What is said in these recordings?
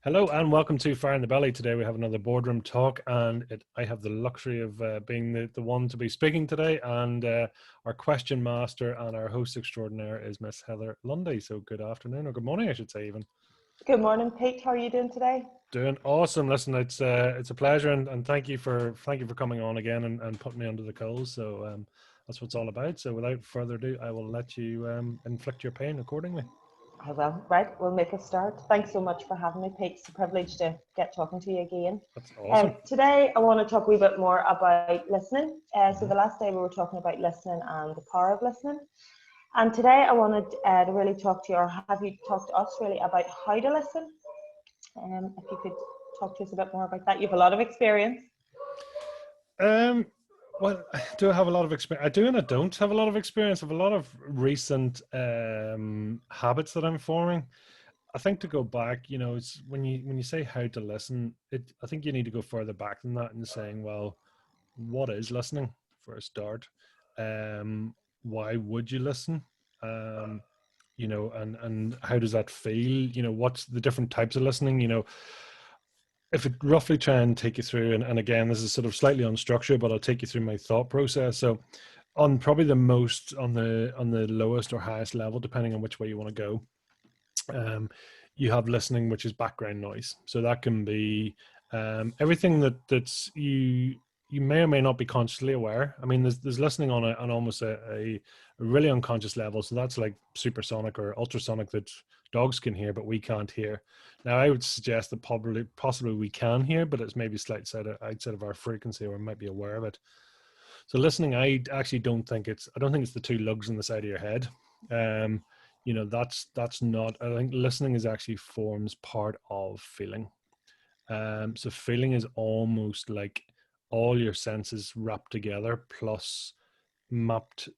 Hello and welcome to Fire in the Belly. Today we have another boardroom talk, and I have the luxury of being the one to be speaking today. And our question master and our host extraordinaire is Miss Heather Lundy. So good afternoon, or good morning, I should say even. Good morning, Pete. How are you doing today? Doing awesome. Listen, it's a pleasure, and thank you for coming on again and putting me under the coals. So that's what it's all about. So without further ado, I will let you inflict your pain accordingly. I will. Right, we'll make a start. Thanks so much for having me, Pete. It's a privilege to get talking to you again. That's awesome. Today, I want to talk a wee bit more about listening. So the last day we were talking about listening and the power of listening. And today I wanted to really talk to you, or have you talk to us really about how to listen. If you could talk to us a bit more about that. You have a lot of experience. Well, do I have a lot of experience? I do and I don't have a lot of experience. I have a lot of recent habits that I'm forming. I think to go back, it's when you say how to listen, I think you need to go further back than that and saying, well, what is listening for a start? Why would you listen? And how does that feel? What's the different types of listening? If it roughly try and take you through, and again, this is sort of slightly unstructured, but I'll take you through my thought process. So on probably the most, on the lowest or highest level, depending on which way you want to go, you have listening, which is background noise. So that can be everything that's you may or may not be consciously aware. I mean, there's listening on almost a really unconscious level. So that's like supersonic or ultrasonic that dogs can hear, but we can't hear. Now, I would suggest that possibly we can hear, but it's maybe slightly outside of our frequency, or we might be aware of it. So listening, I actually don't think it's the two lugs on the side of your head. That's not, I think listening is actually forms part of feeling. So feeling is almost like all your senses wrapped together plus mapped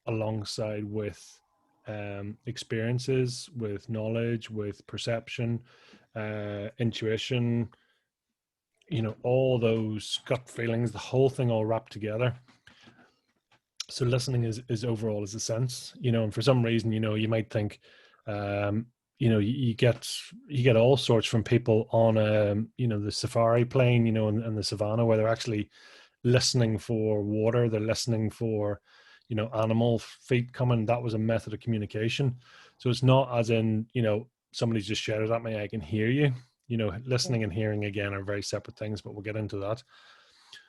alongside with experiences, with knowledge, with perception, intuition, all those gut feelings, the whole thing all wrapped together. So listening is overall as a sense, and for some reason, you might think, you get all sorts from people on the safari plane, in the savannah, where they're actually listening for water, they're listening for animal feet coming. That was a method of communication. So it's not as in somebody's just shouted at me, I can hear you. Listening and hearing again are very separate things, but we'll get into that.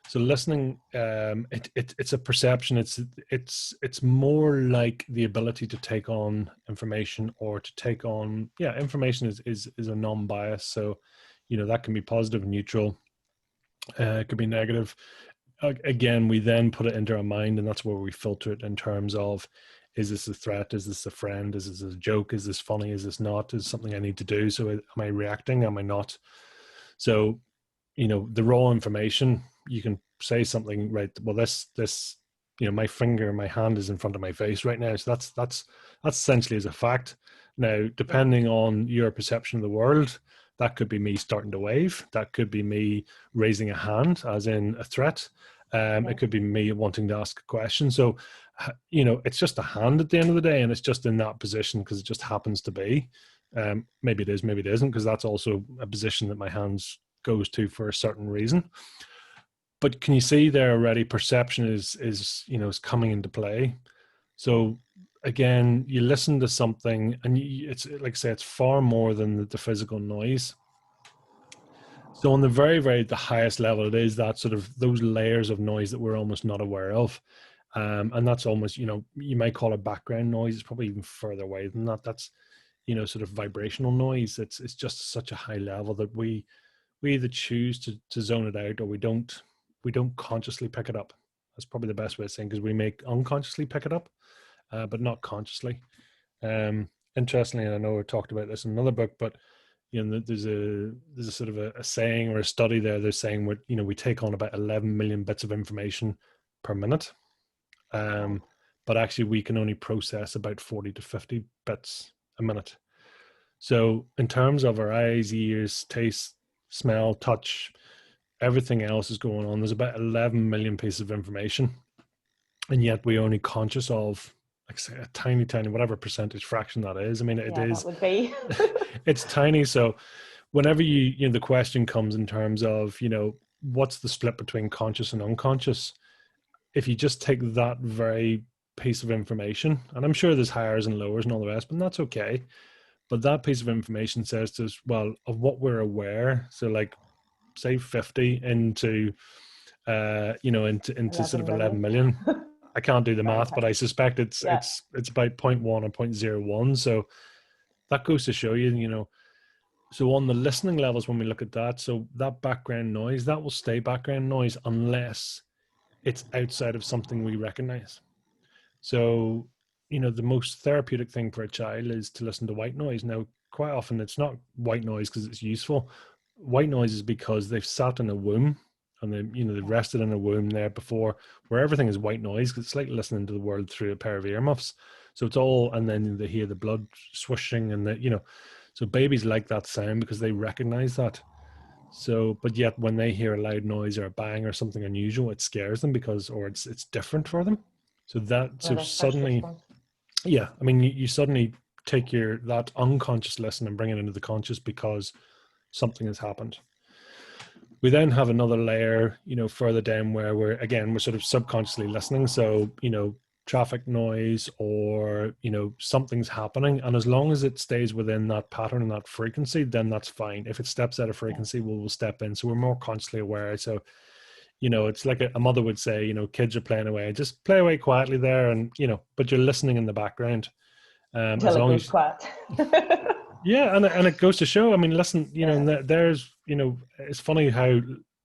So listening, it's a perception. It's more like the ability to take on information, or to take on, information is a non-bias. So, that can be positive, neutral. It could be negative. Again, we then put it into our mind, and that's where we filter it in terms of, is this a threat? Is this a friend? Is this a joke? Is this funny? Is this not? Is something I need to do? So am I reacting? Am I not? So, the raw information, you can say something, right? Well, this, my hand is in front of my face right now. So that's essentially as a fact. Now, depending on your perception of the world, that could be me starting to wave. That could be me raising a hand, as in a threat. It could be me wanting to ask a question. So, it's just a hand at the end of the day, and it's just in that position because it just happens to be. Maybe it is, maybe it isn't, because that's also a position that my hands goes to for a certain reason. But can you see there already? Perception is coming into play. So again, you listen to something, and it's like I say, it's far more than the physical noise. So on the the highest level, it is that sort of those layers of noise that we're almost not aware of. And that's almost, you might call it background noise. It's probably even further away than that. That's, sort of vibrational noise. It's just such a high level that we either choose to zone it out, or we don't consciously pick it up. That's probably the best way of saying, because we may unconsciously pick it up, but not consciously. Interestingly, and I know we talked about this in another book, but there's a sort of a saying or a study there. They're saying we take on about 11 million bits of information per minute, but actually we can only process about 40 to 50 bits a minute. So in terms of our eyes, ears, taste, smell, touch, everything else is going on. There's about 11 million pieces of information, and yet we're only conscious of, like, say, a tiny, whatever percentage fraction that is. I mean, it is. That would be. It's tiny. So whenever the question comes in terms of, what's the split between conscious and unconscious, if you just take that very piece of information, and I'm sure there's higher and lowers and all the rest, but that's okay. But that piece of information says to us, well, of what we're aware. So like say 50 into, into sort of 11 million. I can't do the math, but I suspect it's about 0.1 or 0.01. So that goes to show you, so on the listening levels, when we look at that, so that background noise, that will stay background noise unless it's outside of something we recognize. So, the most therapeutic thing for a child is to listen to white noise. Now, quite often it's not white noise because it's useful. White noise is because they've sat in a womb and they've rested in a womb there before, where everything is white noise. It's like listening to the world through a pair of earmuffs. So it's all, and then they hear the blood swishing and so babies like that sound because they recognize that. So, but yet when they hear a loud noise or a bang or something unusual, it scares them or it's different for them. So suddenly, I mean, you suddenly take that unconscious listen and bring it into the conscious because something has happened. We then have another layer, further down where we're sort of subconsciously listening. So, traffic noise or, something's happening. And as long as it stays within that pattern and that frequency, then that's fine. If it steps out of frequency, we'll step in. So we're more consciously aware. So, it's like a mother would say, kids are playing away, just play away quietly there. And, but you're listening in the background. Until it goes quiet. Yeah. And it goes to show, I mean, listen, there's, it's funny how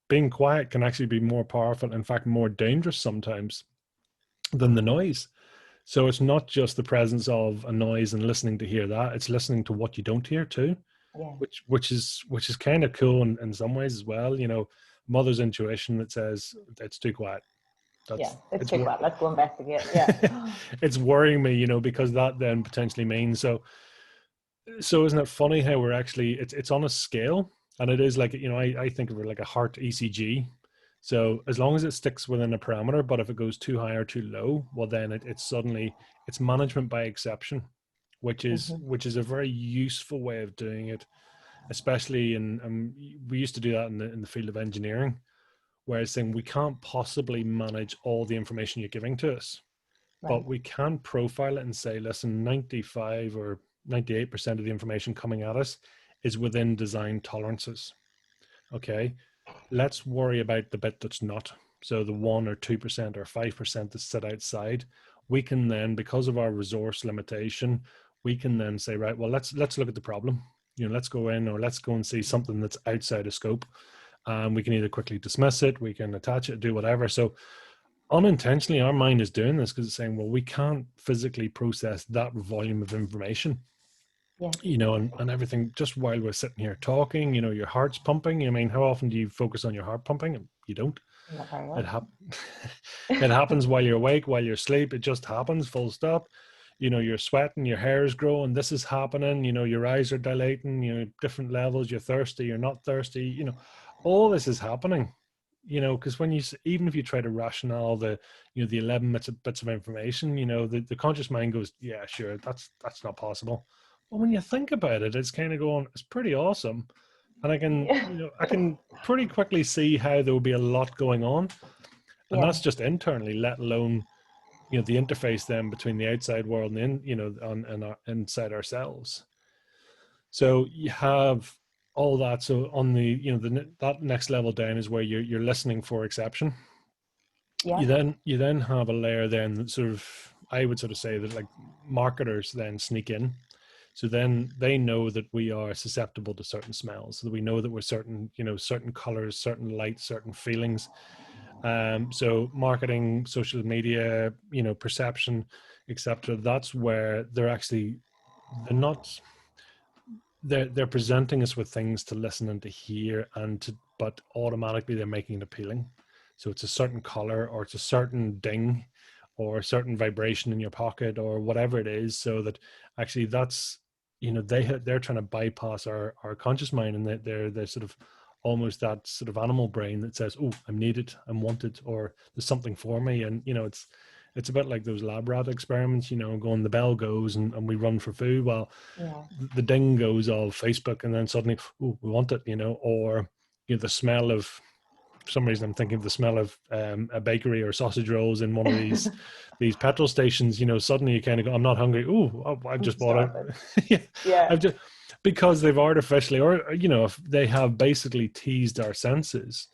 being quiet can actually be more powerful, in fact, more dangerous sometimes than the noise. So it's not just the presence of a noise and listening to hear that, it's listening to what you don't hear too. Which is kind of cool in some ways as well. Mother's intuition that says it's too quiet. It's too quiet. Let's go investigate. It's worrying me, because that then potentially means so isn't it funny how we're actually it's on a scale, and it is like, I think of it like a heart ECG. So as long as it sticks within a parameter, but if it goes too high or too low, well then it's management by exception, which is a very useful way of doing it, especially we used to do that in the field of engineering, where it's saying we can't possibly manage all the information you're giving to us, but we can profile it and say, listen, 95 or 98% of the information coming at us is within design tolerances. Okay, let's worry about the bit that's not. So the 1 or 2% or 5% that's set outside, we can then, because of our resource limitation, we can then say, right, well, let's look at the problem. Let's go in, or let's go and see something that's outside of scope. We can either quickly dismiss it, we can attach it, do whatever. So unintentionally, our mind is doing this because it's saying, well, we can't physically process that volume of information. And everything, just while we're sitting here talking, your heart's pumping. I mean, how often do you focus on your heart pumping? You don't. It happens while you're awake, while you're asleep. It just happens, full stop. You're sweating, your hair is growing, this is happening, your eyes are dilating, different levels, you're thirsty, you're not thirsty, all this is happening, because even if you try to rationale the 11 bits of information, the conscious mind goes, yeah, sure, that's not possible. Well, when you think about it, it's kind of going, it's pretty awesome. And I can pretty quickly see how there will be a lot going on. And that's just internally, let alone, the interface then between the outside world and inside ourselves. So you have all that. So on that next level down is where you're listening for exception. You then have a layer then that sort of, I would sort of say that like marketers then sneak in. So then they know that we are susceptible to certain smells. So that we know that we're certain colors, certain lights, certain feelings. So marketing, social media, perception, etc. That's where they're presenting us with things to listen and to hear but automatically they're making it appealing. So it's a certain color, or it's a certain ding, or a certain vibration in your pocket, or whatever it is, so that actually that's, they're trying to bypass our conscious mind, and they're sort of almost that sort of animal brain that says, oh, I'm needed, I'm wanted, or there's something for me. And it's it's a bit like those lab rat experiments, going, the bell goes and we run for food. Well, Yeah. the ding goes of Facebook, and then suddenly, oh, we want it, or the smell of, for some reason I'm thinking of the smell of a bakery or sausage rolls in one of these petrol stations. Suddenly you kind of go, I'm not hungry. Oh, I've just bought it. Yeah, Yeah. I've just, because they've artificially, or if they have basically teased our senses,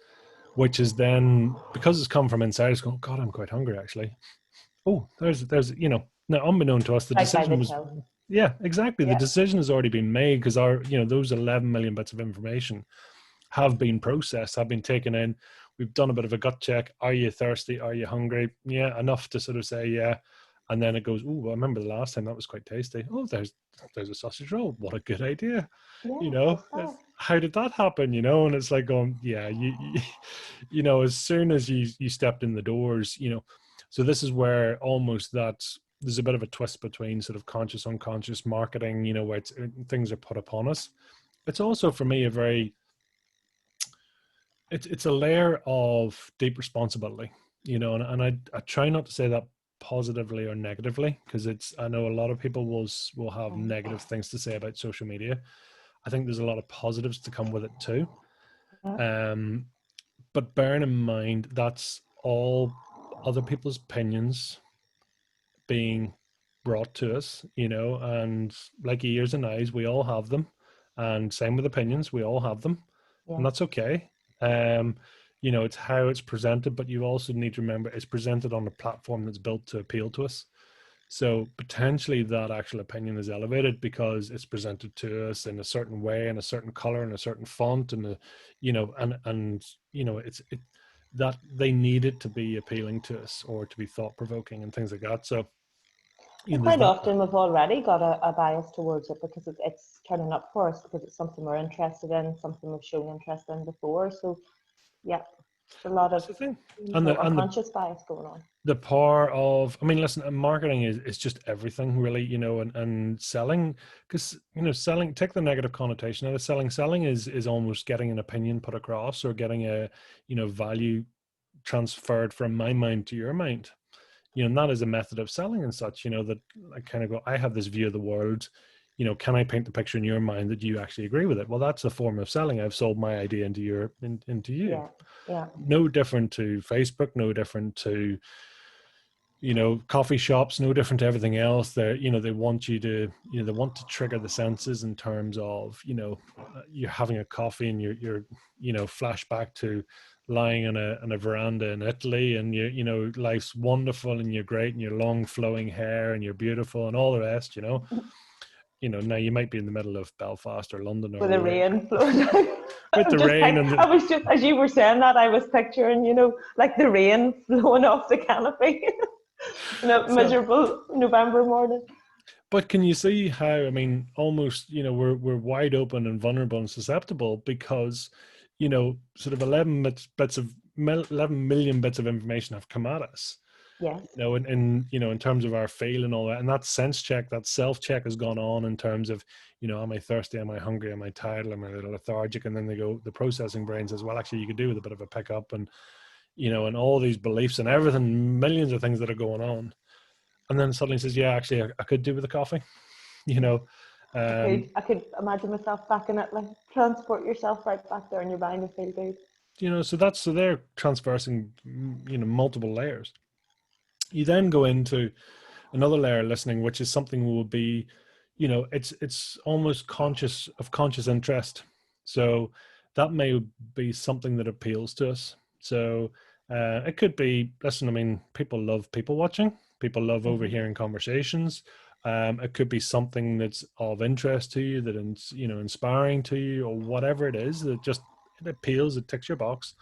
which is then, because it's come from inside, it's going, God, I'm quite hungry actually. Oh, there's now, unbeknown to us, the Right by decision the was, till. yeah, exactly, the Yeah. decision has already been made, because our those 11 million bits of information have been processed, have been taken in. We've done a bit of a gut check. Are you thirsty? Are you hungry? Yeah, enough to sort of say yeah. And then it goes, oh, I remember the last time that was quite tasty. Oh, there's a sausage roll. What a good idea. Yeah, just that. How did that happen? And it's like going, yeah, as soon as you stepped in the doors, so this is where almost there's a bit of a twist between sort of conscious, unconscious marketing, where things are put upon us. It's also, for me, it's a layer of deep responsibility, and I try not to say that positively or negatively, because I know a lot of people will have negative things to say about social media. I think there's a lot of positives to come with it too. Yeah. But bearing in mind, that's all other people's opinions being brought to us, and like ears and eyes, we all have them. And same with opinions, we all have them. And Yeah. that's okay. Um, it's how it's presented, but you also need to remember it's presented on a platform that's built to appeal to us. So potentially that actual opinion is elevated because it's presented to us in a certain way, in a certain color, in a certain font, and it's that they need it to be appealing to us or to be thought provoking and things like that. So And there's quite that. often we've already got a bias towards it because it's turning up for us because it's something we're interested in, something we've shown interest in before. So yeah, it's a lot That's of the thing. And unconscious bias going on. the power of, I mean, listen, marketing is just everything really, and selling, because selling, take the negative connotation out of selling is almost getting an opinion put across, or getting a value transferred from my mind to your mind, and that is a method of selling and such, that I kind of go, I have this view of the world, can I paint the picture in your mind that you actually agree with it? Well, that's a form of selling. I've sold my idea into you. Yeah, yeah. No different to Facebook, no different to coffee shops, no different to everything else. They want you to, they want to trigger the senses in terms of, you're having a coffee and you're flashback to lying on a veranda in Italy, and life's wonderful and you're great and your long flowing hair and you're beautiful and all the rest, now you might be in the middle of Belfast or London or With the rain flowing down. with the rain and I was just, as you were saying that, I was picturing, like the rain flowing off the canopy in a miserable November morning. But can you see how, I mean, almost, we're wide open and vulnerable and susceptible because, sort of 11 million bits of information have come at us. Yes. In terms of our feel and all that, and that sense check, that self check has gone on in terms of, am I thirsty? Am I hungry? Am I tired? Am I a little lethargic? And then the processing brain says, well, actually, you could do with a bit of a pickup, and and all these beliefs and everything, millions of things that are going on. And then suddenly says, yeah, actually, I could do with a coffee, I could imagine myself back in it, like transport yourself right back there in your mind and feel good. So they're transversing, multiple layers. You then go into another layer of listening, which is something will be, it's almost conscious interest. So that may be something that appeals to us. So it could be, listen, I mean, people love people watching. People love overhearing conversations. It could be something that's of interest to you, that inspiring to you, or whatever it is that just it appeals. It ticks your box.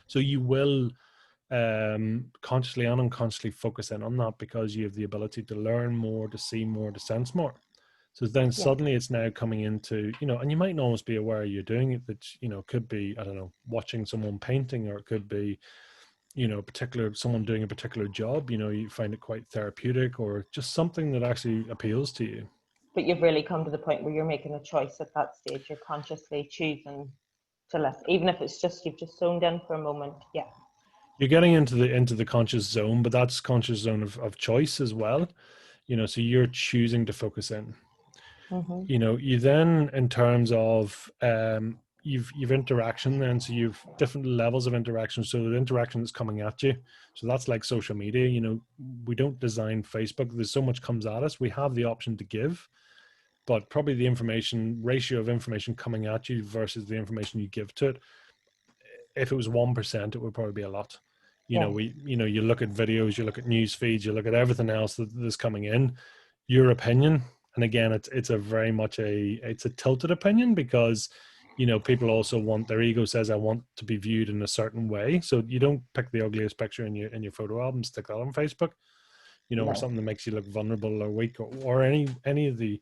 So you will consciously and unconsciously focus in on that because you have the ability to learn more, to see more, to sense more. So then suddenly it's now coming into, and you might not almost be aware you're doing it, that, could be, I don't know, watching someone painting, or it could be, someone doing a particular job, you find it quite therapeutic, or just something that actually appeals to you. But you've really come to the point where you're making a choice at that stage. You're consciously choosing to listen, even if it's just, you've just zoned in for a moment. Yeah. you're getting into the conscious zone, but that's conscious zone of choice as well. So you're choosing to focus in. Mm-hmm. You then, in terms of you've interaction then, so you've different levels of interaction. So the interaction that's coming at you, so that's like social media. We don't design Facebook. There's so much comes at us. We have the option to give, but probably the information ratio of information coming at you versus the information you give to it, if it was 1%, it would probably be a lot. Yes. You look at videos, you look at news feeds, you look at everything else that's coming in. Your opinion, and again, it's a very much it's a tilted opinion, because people also want, their ego says, I want to be viewed in a certain way. So you don't pick the ugliest picture in your photo album, stick that on Facebook, or No. something that makes you look vulnerable or weak, or any of the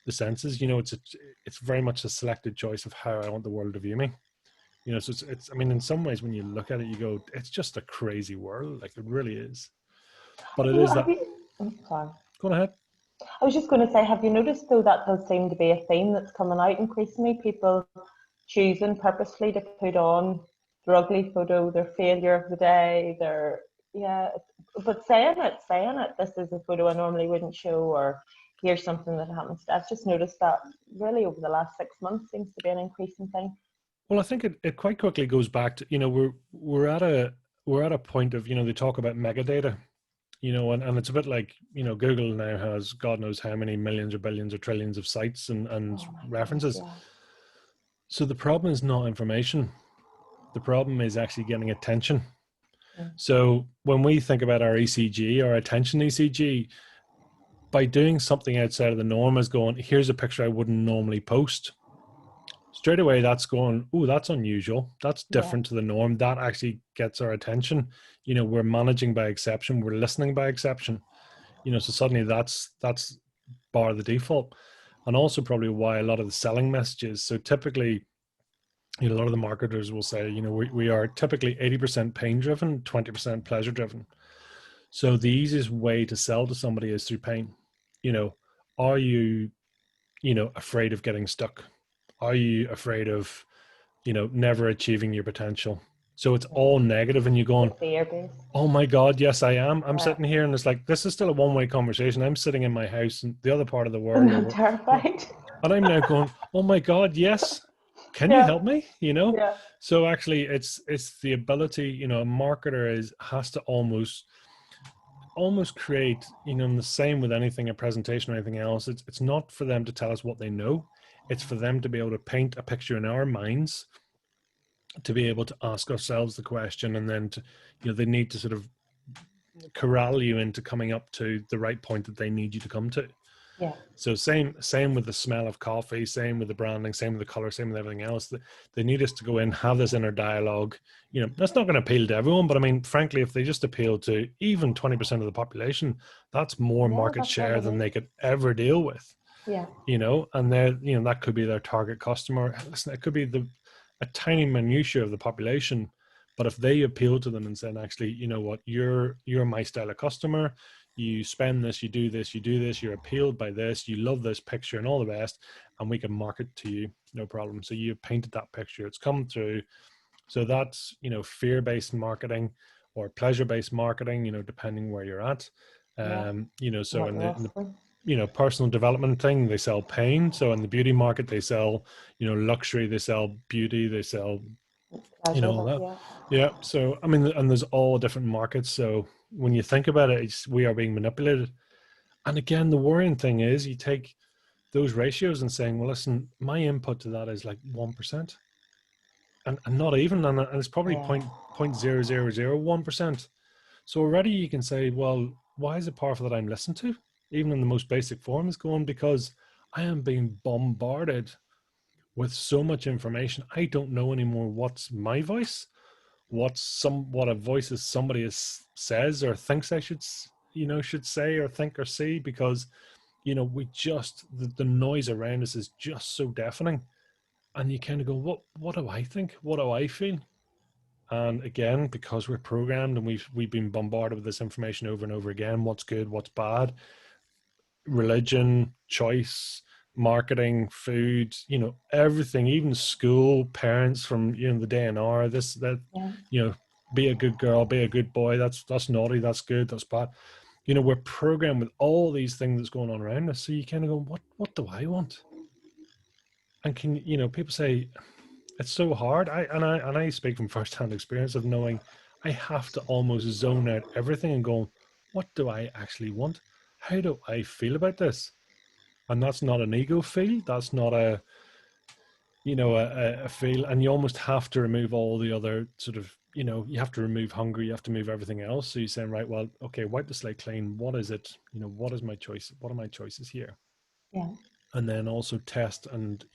senses. It's very much a selected choice of how I want the world to view me. So it's I mean, in some ways, when you look at it, you go, it's just a crazy world. Like, it really is. But it is Have that. you, I'm sorry. Go ahead. I was just going to say, have you noticed though that does seem to be a theme that's coming out increasingly? People choosing purposefully to put on their ugly photo, their failure of the day, but saying it, this is a photo I normally wouldn't show, or here's something that happens. I've just noticed that really over the last 6 months seems to be an increasing thing. Well, I think it quite quickly goes back to, we're at a point of, they talk about metadata, and it's a bit like, Google now has God knows how many millions or billions or trillions of sites and Oh my goodness, references. yeah. So the problem is not information. The problem is actually getting attention. Mm. So when we think about our ECG, our attention ECG, by doing something outside of the norm, is going, here's a picture I wouldn't normally post. Straight away, that's going, oh, that's unusual. That's Yeah. different to the norm. That actually gets our attention. We're managing by exception. We're listening by exception. So suddenly that's bar the default. And also probably why a lot of the selling messages. So typically, a lot of the marketers will say, we are typically 80% pain driven, 20% pleasure driven. So the easiest way to sell to somebody is through pain. Are you, afraid of getting stuck? Are you afraid of, never achieving your potential? So it's Yeah. all negative, and you're going, The fear based. oh my God, yes, I am. I'm Yeah. sitting here, and it's like, this is still a one-way conversation. I'm sitting in my house in the other part of the world, And I'm terrified. and I'm now going, oh my God, yes. Can you Yeah. help me? Yeah. So actually, it's the ability. A marketer has to almost create, and the same with anything, a presentation or anything else. It's not for them to tell us what they know. It's for them to be able to paint a picture in our minds, to be able to ask ourselves the question, and then they need to sort of corral you into coming up to the right point that they need you to come to. Yeah. So same with the smell of coffee, same with the branding, same with the color, same with everything else. They need us to go in, have this inner dialogue. That's not going to appeal to everyone, but I mean, frankly, if they just appeal to even 20% of the population, that's more Yeah, market that's share what it than is. they could ever deal with. Yeah. And they're, that could be their target customer. Listen, it could be a tiny minutiae of the population, but if they appeal to them and say, actually, you know what, you're my style of customer, you spend this, you do this, you're appealed by this, you love this picture and all the rest, and we can market to you, no problem. So you painted that picture, it's come through. So that's, fear-based marketing or pleasure-based marketing, depending where you're at. Yeah. So in the Roughly. personal development thing, they sell pain. So in the beauty market, they sell, luxury, they sell beauty, they sell, Pleasure, that. yeah. Yeah. So, I mean, and there's all different markets. So when you think about it, we are being manipulated. And again, the worrying thing is you take those ratios and saying, well, listen, my input to that is like 1%, and not even, and it's probably Yeah. 0.0001%. So already you can say, well, why is it powerful that I'm listened to, even in the most basic form? Is going, because I am being bombarded with so much information. I don't know anymore what's my voice, what a voice is somebody says or thinks I should say or think or see, because we just the noise around us is just so deafening, and you kind of go, what do I think, what do I feel? And again, because we're programmed and we've been bombarded with this information over and over again, what's good, what's bad, religion, choice, marketing, food, everything, even school, parents from, the day and hour, this, that, Yeah. be a good girl, be a good boy. That's naughty, that's good, that's bad. We're programmed with all these things that's going on around us. So you kind of go, what do I want? And people say it's so hard. I speak from firsthand experience of knowing I have to almost zone out everything and go, what do I actually want? How do I feel about this? And that's not an ego feel. That's not a feel. And you almost have to remove all the other sort of, you have to remove hunger. You have to move everything else. So you're saying, right, well, okay, wipe the slate clean. What is it? What is my choice? What are my choices here? Yeah. And then also test and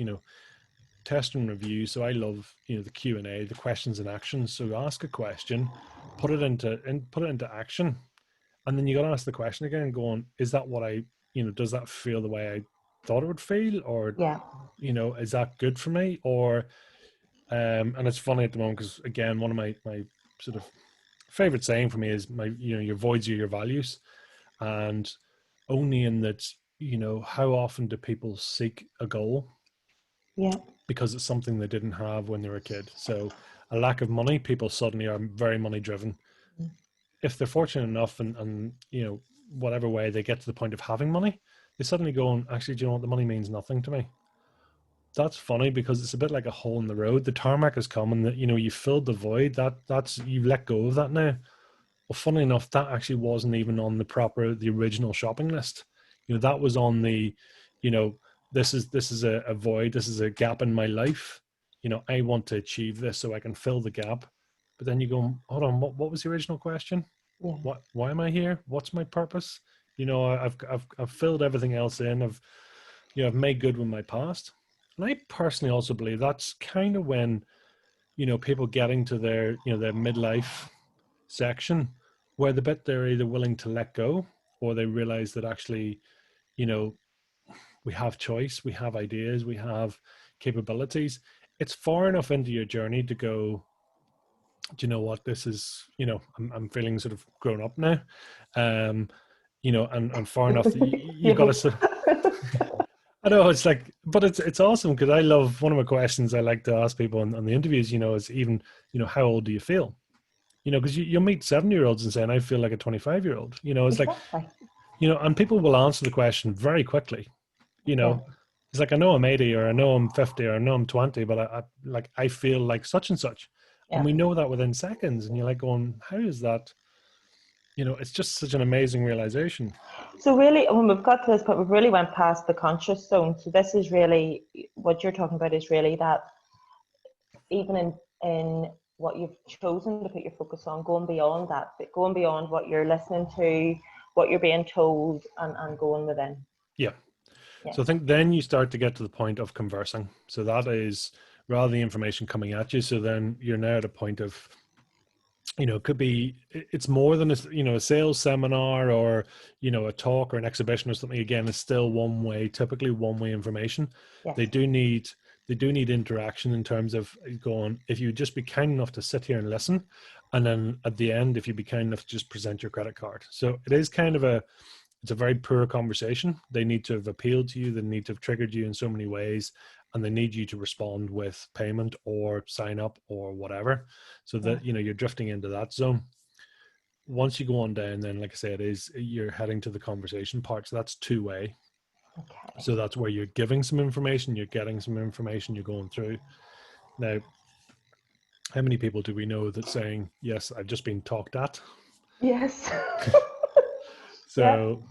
review. So I love, the Q&A, the questions and actions. So ask a question, put it into action. And then you got to ask the question again, going, is that what does that feel the way I thought it would feel? Or, Yeah. is that good for me? Or, and it's funny at the moment because, again, one of my sort of favorite saying for me is your voids are your values. And only in that, how often do people seek a goal? Yeah. Because it's something they didn't have when they were a kid. So a lack of money, people suddenly are very money driven. If they're fortunate enough and whatever way they get to the point of having money, they suddenly go, and actually, do you know what? The money means nothing to me. That's funny because it's a bit like a hole in the road. The tarmac has come and you filled the void. That's you let go of that now. Well, funny enough, that actually wasn't even on the original shopping list. That was on the, you know, this is a void. This is a gap in my life. I want to achieve this so I can fill the gap. But then you go, hold on, what was the original question? Yeah. Why am I here? What's my purpose? I've filled everything else in. I've made good with my past. And I personally also believe that's kind of when, people getting to their midlife section where the bit they're either willing to let go or they realize that actually, you know, we have choice, we have ideas, we have capabilities. It's far enough into your journey to go, do you know what, this is, I'm feeling sort of grown up now. And far enough that you've got to sort of, I know it's like, but it's awesome because I love, one of my questions I like to ask people on the interviews, is even, how old do you feel? Because you'll meet 7-year-olds and saying, I feel like a 25-year-old. It's like, Exactly. and people will answer the question very quickly. Yeah. It's like, I know I'm 80 or I know I'm 50 or I know I'm 20, but I feel like such and such. And Yeah. we know that within seconds. And you're like going, how is that? It's just such an amazing realization. So really, when we've got to this point, we've really went past the conscious zone. So this is really what you're talking about is really that even in what you've chosen to put your focus on, going beyond that, but going beyond what you're listening to, what you're being told, and going within. Yeah. Yeah. So I think then you start to get to the point of conversing. So that is rather the information coming at you. So then you're now at a point of, it could be, it's more than a sales seminar or, a talk or an exhibition or something. Again, it's still typically one way information. Yes. They do need interaction in terms of going, if you just be kind enough to sit here and listen. And then at the end, if you be kind enough to just present your credit card. So it is kind of it's a very poor conversation. They need to have appealed to you. They need to have triggered you in so many ways, and they need you to respond with payment or sign up or whatever, so that you're drifting into that zone. Once you go on down, then like I say, you're heading to the conversation part. So that's two-way. Okay. So that's where you're giving some information, you're getting some information, you're going through. Now, how many people do we know that saying, yes, I've just been talked at? Yes. So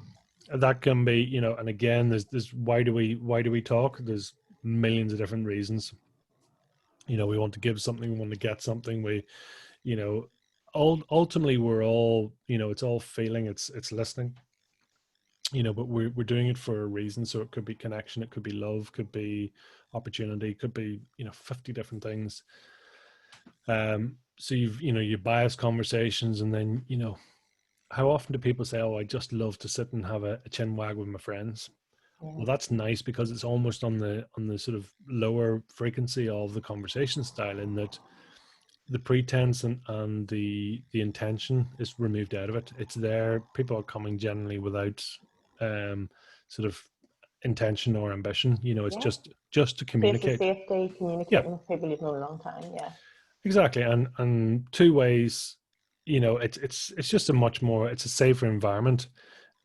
that can be, and again, there's why do we talk? There's millions of different reasons. We want to give something, we want to get something. Ultimately we're all, it's all feeling, it's listening, but we're doing it for a reason. So it could be connection, it could be love, could be opportunity, could be 50 different things. So you bias conversations, and then how often do people say, oh, I just love to sit and have a chin wag with my friends? Yeah. Well, that's nice because it's almost on the sort of lower frequency of the conversation style, in that the pretense and the intention is removed out of it. It's there. People are coming generally without sort of intention or ambition. It's just to communicate. Safety, communicating with people you've known a long time. Yeah. Exactly, and two ways, it's just a much more, it's a safer environment.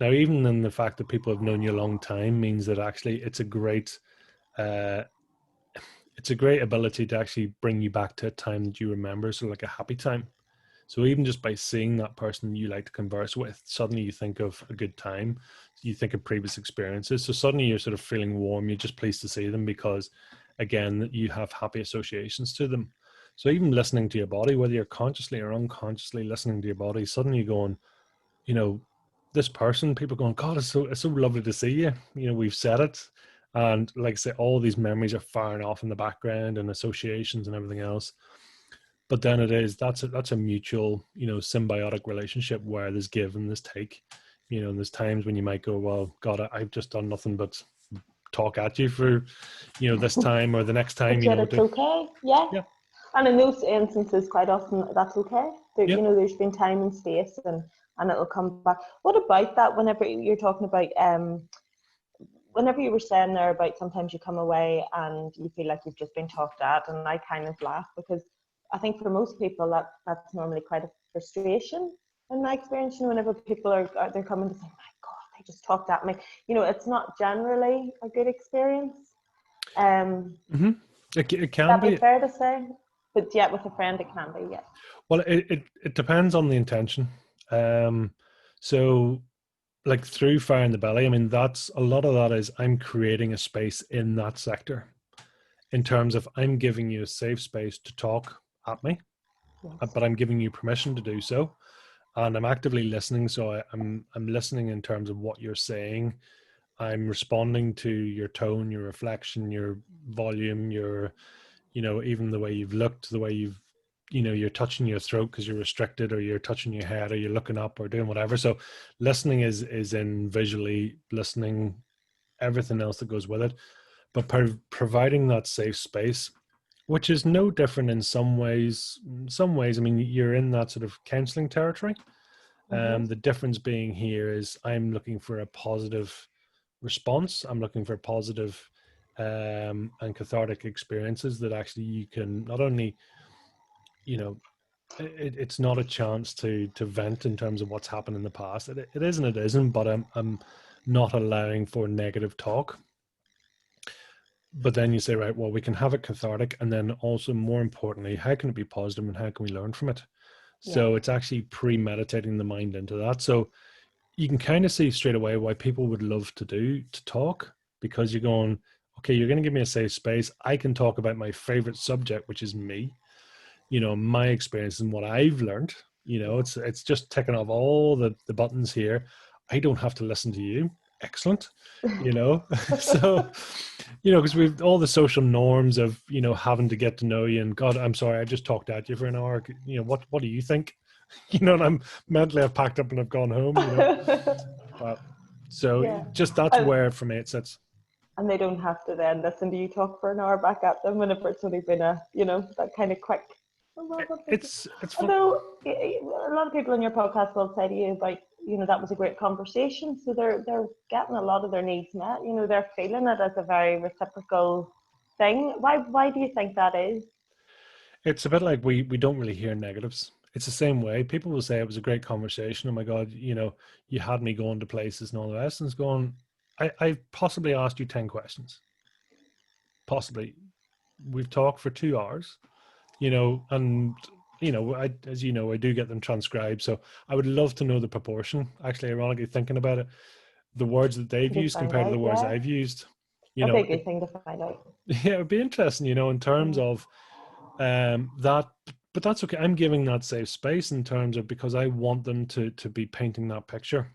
Now, even in the fact that people have known you a long time means that actually uh, it's a great ability to actually bring you back to a time that you remember, so like a happy time. So even just by seeing that person you like to converse with, suddenly you think of a good time, you think of previous experiences. So suddenly you're sort of feeling warm. You're just pleased to see them because, again, you have happy associations to them. So even listening to your body, whether you're consciously or unconsciously listening to your body, suddenly you're going, you know, this person, people going, God, it's so lovely to see you. We've said it. And like I say, all these memories are firing off in the background and associations and everything else. But then that's a mutual, symbiotic relationship where there's give and there's take. And there's times when you might go, well, God, I've just done nothing but talk at you for, this time or the next time, But yet it's to, okay, yeah. yeah, And in those instances, quite often that's okay. There, yeah. there's been time and space, and it'll come back. What about that? Whenever you're talking about, whenever you were saying there about sometimes you come away and you feel like you've just been talked at, and I kind of laugh because I think for most people that's normally quite a frustration in my experience. Whenever people they're coming to say, "My God, they just talked at me," it's not generally a good experience. Mm-hmm. It Would can that be be. fair to say? But yeah, with a friend it can be, yeah. Well, it depends on the intention. So like through Fire in the Belly, I mean, that's a lot of that is I'm creating a space in that sector in terms of I'm giving you a safe space to talk at me, Yes. but I'm giving you permission to do so. And I'm actively listening. So I'm listening in terms of what you're saying. I'm responding to your tone, your reflection, your volume, your, even the way you've looked, the way you're touching your throat because you're restricted, or you're touching your head, or you're looking up, or doing whatever. So listening is in visually listening, everything else that goes with it, but providing that safe space, which is no different in some ways. I mean, you're in that sort of counseling territory. Mm-hmm. The difference being here is I'm looking for a positive response. I'm looking for positive and cathartic experiences that actually you can not only, you know, it's not a chance to vent in terms of what's happened in the past. It is and it isn't, but I'm not allowing for negative talk. But then you say, right, well, we can have it cathartic, and then also more importantly, how can it be positive and how can we learn from it? Yes. So it's actually premeditating the mind into that. So you can kind of see straight away why people would love to talk, because you're going, okay, you're going to give me a safe space. I can talk about my favorite subject, which is me, my experience and what I've learned. Yeah. It's just ticking off all the buttons here. I don't have to listen to you. Excellent. So, because we've all the social norms of, having to get to know you, and God, I'm sorry, I just talked at you for an hour. What do you think? And I'm mentally, I've packed up and I've gone home, But so Yeah. just that's And, where for me it sits. and they don't have to then listen to you talk for an hour back at them whenever it's only been that kind of quick. It's fun. Although a lot of people in your podcast will say to you about, that was a great conversation. So they're getting a lot of their needs met. They're feeling it as a very reciprocal thing. Why do you think that is? It's a bit like we don't really hear negatives. It's the same way. People will say it was a great conversation. Oh my God, you had me going to places and all the rest. And it's going, I possibly asked you 10 questions. Possibly. We've talked for 2 hours, and as I do get them transcribed. So I would love to know the proportion. Actually, ironically, thinking about it, the words that they've To used find compared to the out, words yeah. I've used. That'd be a good thing to find out. Yeah, it would be interesting, in terms Yeah. of that, but that's okay. I'm giving that safe space in terms of, because I want them to be painting that picture.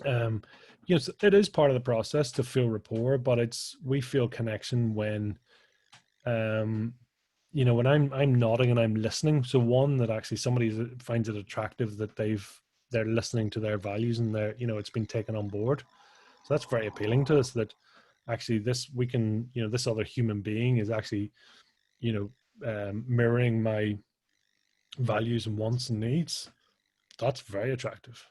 It is part of the process to feel rapport, but we feel connection when um when I'm nodding and I'm listening. So one, that actually somebody finds it attractive that they're listening to their values, and it's been taken on board. So that's very appealing to us, that actually this other human being is actually, mirroring my values and wants and needs. That's very attractive.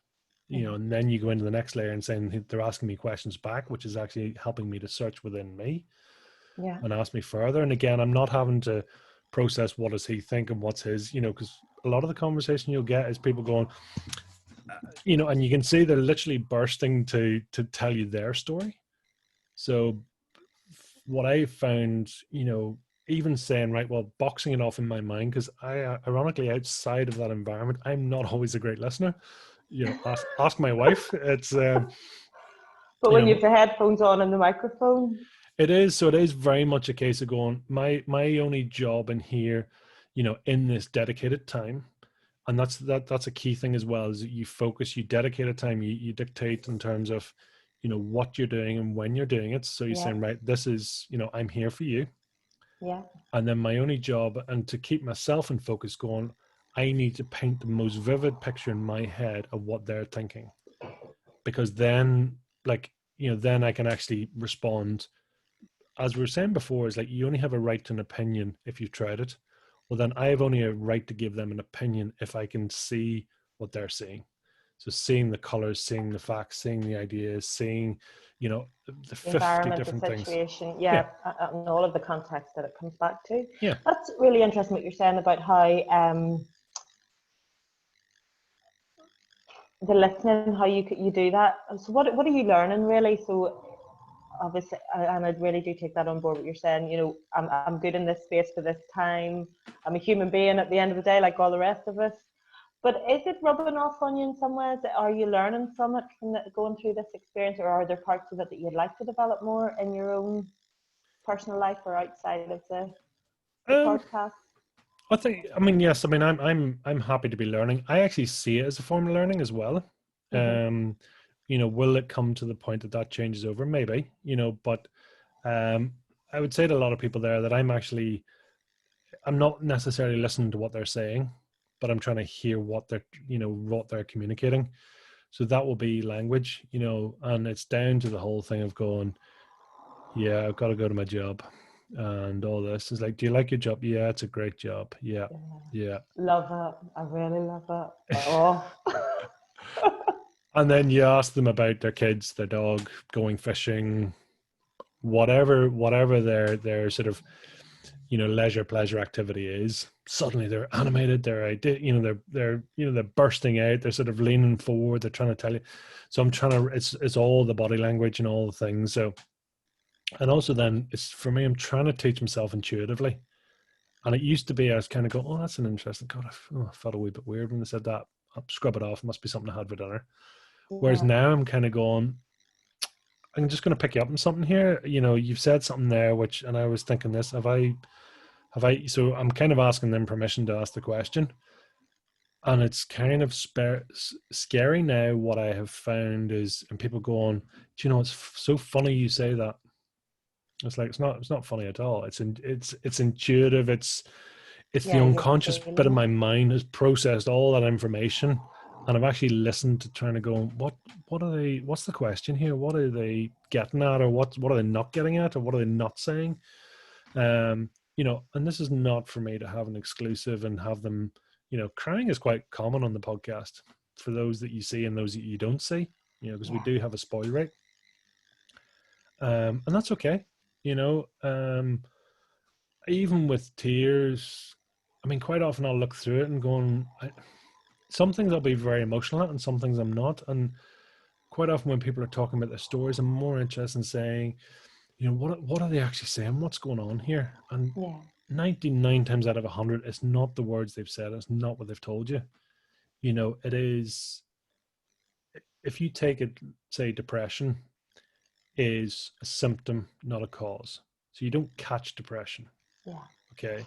Yeah. And then you go into the next layer and saying they're asking me questions back, which is actually helping me to search within me Yeah. and ask me further. And again, I'm not having to process what does he think and what's his, because a lot of the conversation you'll get is people going, and you can see they're literally bursting to tell you their story. So what I found, even saying, right, well, boxing it off in my mind, because I, ironically, outside of that environment, I'm not always a great listener. Ask my wife. It's but when you have the headphones on and the microphone, it is. So it is very much a case of going, my only job in here, in this dedicated time, and that's a key thing as well, is that you focus, you dedicate a time, you dictate in terms of, what you're doing and when you're doing it. So you're saying, right, this is, I'm here for you. Yeah. And then my only job, and to keep myself in focus, going, I need to paint the most vivid picture in my head of what they're thinking, because then, then I can actually respond. As we were saying before, is like, you only have a right to an opinion if you've tried it. Well, then I have only a right to give them an opinion if I can see what they're seeing. So seeing the colors, seeing the facts, seeing the ideas, seeing, the 50 different the things. situation, and all of the context that it comes back to. Yeah. That's really interesting what you're saying about how the listening, how you do that. So what are you learning really? So obviously, and I really do take that on board what you're saying. I'm good in this space for this time. I'm a human being at the end of the day, like all the rest of us. But is it rubbing off on you in some ways? Are you learning from it, going through this experience, or are there parts of it that you'd like to develop more in your own personal life or outside of the podcast? Yes. I'm happy to be learning. I actually see it as a form of learning as well. Will it come to the point that changes over? Maybe, but I would say to a lot of people there that I'm not necessarily listening to what they're saying, but I'm trying to hear what they're communicating. So that will be language, and it's down to the whole thing of going, yeah, I've got to go to my job and all this. It's like, do you like your job? Yeah, it's a great job. Yeah. Love it. I really love it. Oh. And then you ask them about their kids, their dog, going fishing, whatever their sort of, leisure pleasure activity is. Suddenly they're animated, they're bursting out, they're sort of leaning forward, they're trying to tell you. So I'm trying to, it's all the body language and all the things. So, and also then it's, for me, I'm trying to teach myself intuitively. And it used to be, I was kind of going, oh, that's an interesting, God, I felt a wee bit weird when they said that. I'll scrub it off. It must be something I had for dinner. Yeah. Whereas now I'm kind of going, I'm just going to pick you up on something here. You've said something there, and I was thinking this, so I'm kind of asking them permission to ask the question. And it's kind of scary now. What I have found is, and people go on, it's so funny you say that. It's like, it's not funny at all. It's intuitive. It's the unconscious bit of my mind has processed all that information, and I've actually listened to trying to go, what's the question here? What are they getting at, or what are they not getting at, or what are they not saying? And this is not for me to have an exclusive and have them, crying is quite common on the podcast for those that you see and those that you don't see, because we do have a spoil rate. And that's okay. Even with tears, quite often I'll look through it and going, some things I'll be very emotional at and some things I'm not. And quite often when people are talking about their stories, I'm more interested in saying, what are they actually saying? What's going on here? And 99 times out of 100, it's not the words they've said. It's not what they've told you. It is, if you take it, say depression is a symptom, not a cause. So you don't catch depression. Yeah. Okay.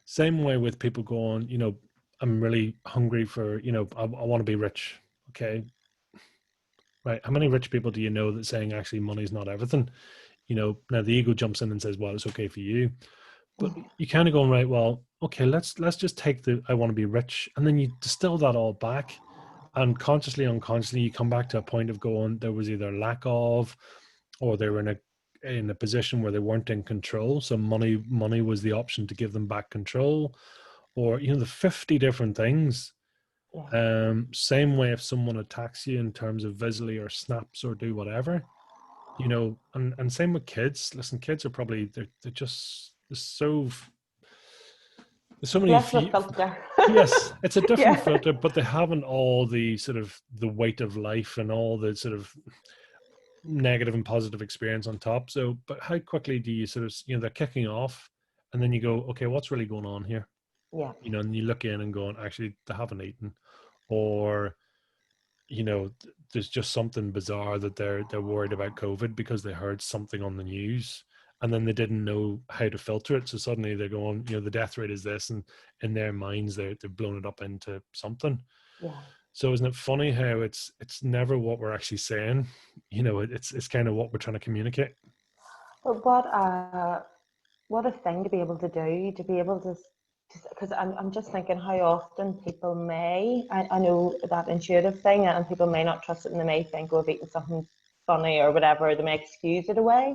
Same way with people going, I'm really hungry for, I want to be rich. Okay. Right. How many rich people do you know that saying actually money's not everything? Now the ego jumps in and says, well, it's okay for you. But you kind of going, right, well, okay, let's just take the, I want to be rich. And then you distill that all back, and consciously, unconsciously, you come back to a point of going, there was either lack of, or they were in a position where they weren't in control. So money was the option to give them back control, or, the 50 different things. Yeah. Same way if someone attacks you in terms of visually or snaps or do whatever, and same with kids. Listen, kids are probably, they're just so, There's so many Less of a filter. yes, it's a different Yeah. filter, but they haven't all the sort of the weight of life and all the sort of negative and positive experience on top. So, but how quickly do you sort of, they're kicking off and then you go, okay, what's really going on here? Yeah. And you look in and going, actually, they haven't eaten, or, there's just something bizarre that they're worried about COVID because they heard something on the news and then they didn't know how to filter it. So suddenly they're going, the death rate is this, and in their minds they've blown it up into something. Yeah. So isn't it funny how it's never what we're actually saying? It's kind of what we're trying to communicate. But what a thing to be able to do, to be able to, because I'm just thinking how often people I know that intuitive thing, and people may not trust it and they may think, oh, I've eaten something funny or whatever, they may excuse it away.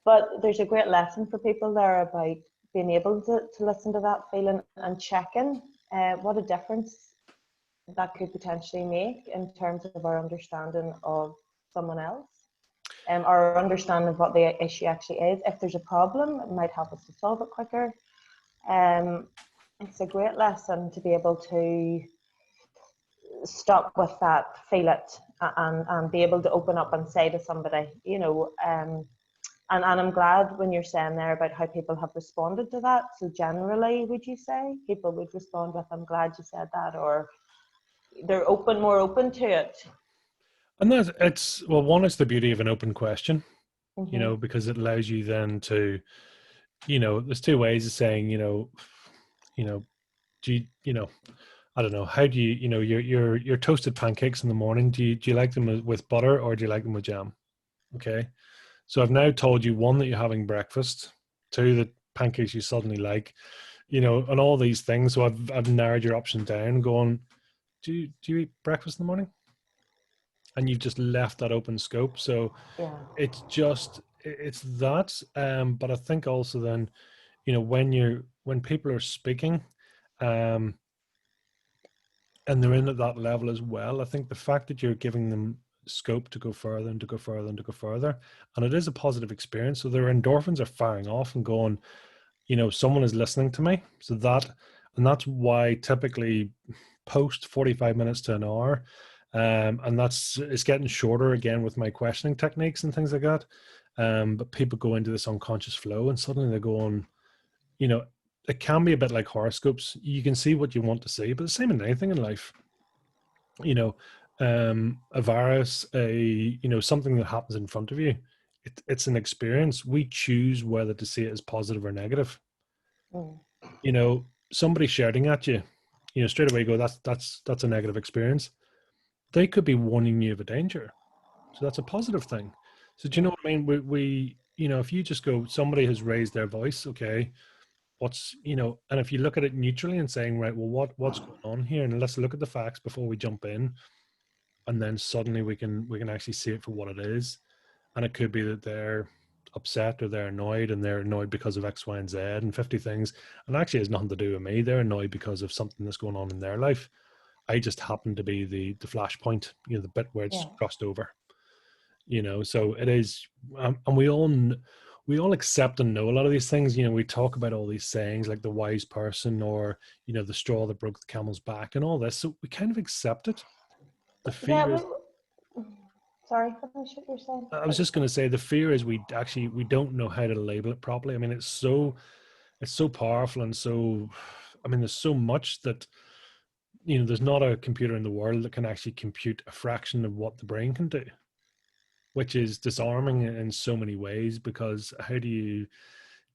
But there's a great lesson for people there about being able to listen to that feeling and checking what a difference that could potentially make in terms of our understanding of someone else. Our understanding of what the issue actually is. If there's a problem, it might help us to solve it quicker. It's a great lesson to be able to stop with that, feel it, and be able to open up and say to somebody, and I'm glad when you're saying there about how people have responded to that. So generally, would you say people would respond with, I'm glad you said that, or they're more open to it? And one, it's the beauty of an open question, Mm-hmm. because it allows you then to, there's two ways of saying, do you, I don't know, how do you, your toasted pancakes in the morning, do you like them with butter or do you like them with jam? Okay. So I've now told you, one, that you're having breakfast, two, that pancakes you suddenly like, and all these things. So I've narrowed your option down, going, do you eat breakfast in the morning? And you've just left that open scope. So Yeah. it's that. But I think also then, when people are speaking, um, and they're in at that level as well, I think the fact that you're giving them scope to go further and to go further and to go further, and it is a positive experience. So their endorphins are firing off and going, someone is listening to me. And that's why typically post 45 minutes to an hour. And it's getting shorter again with my questioning techniques and things like that. But people go into this unconscious flow and suddenly they're going, it can be a bit like horoscopes. You can see what you want to see, but the same in anything in life. A virus, something that happens in front of you. It's an experience. We choose whether to see it as positive or negative. Mm. Somebody shouting at you, straight away you go, that's a negative experience. They could be warning you of a danger. So that's a positive thing. So do you know what I mean? We if you just go, somebody has raised their voice, okay, and if you look at it neutrally and saying, right, well, what's going on here? And let's look at the facts before we jump in. And then suddenly we can actually see it for what it is. And it could be that they're upset or they're annoyed because of X, Y, and Z and 50 things. And actually has nothing to do with me. They're annoyed because of something that's going on in their life. I just happen to be the flashpoint, the bit where it's Yeah. crossed over. So it is, and we all accept and know a lot of these things. We talk about all these sayings like the wise person, or the straw that broke the camel's back, and all this. So we kind of accept it. The Yeah. fear is, Sorry, finish what you're saying. I was just going to say, the fear is we don't know how to label it properly. I mean, it's so powerful and so, I mean, there's so much that, there's not a computer in the world that can actually compute a fraction of what the brain can do, which is disarming in so many ways. Because how do you,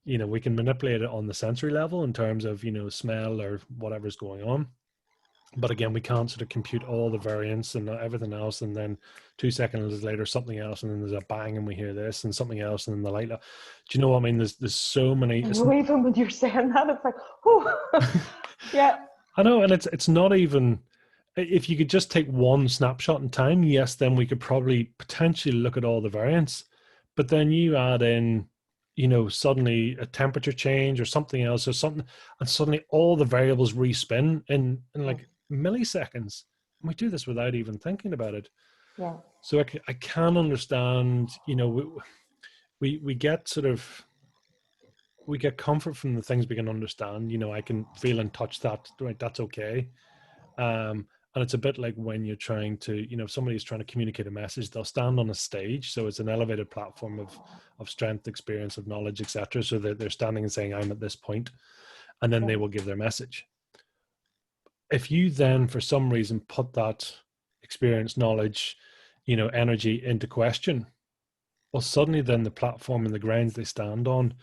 we can manipulate it on the sensory level in terms of, smell or whatever's going on. But again, we can't sort of compute all the variants and everything else. And then 2 seconds later, something else, and then there's a bang, and we hear this, and something else, and then the light. Do you know what I mean? There's so many. Even when you're saying that, it's like, oh, yeah. I know, and it's not even. If you could just take one snapshot in time, yes, then we could probably potentially look at all the variants. But then you add in, suddenly a temperature change or something else or something, and suddenly all the variables respin in like milliseconds. And we do this without even thinking about it. Yeah. So I can understand, we get sort of, we get comfort from the things we can understand. You know, I can feel and touch that, right? That's okay. And it's a bit like when you're trying to, you know, if somebody's trying to communicate a message, they'll stand on a stage. So it's an elevated platform of strength, experience, of knowledge, etc. So that they're standing and saying, I'm at this point, and then Yeah. they will give their message. If you then, for some reason, put that experience, knowledge, you know, energy into question, well, suddenly then the platform and the grounds they stand on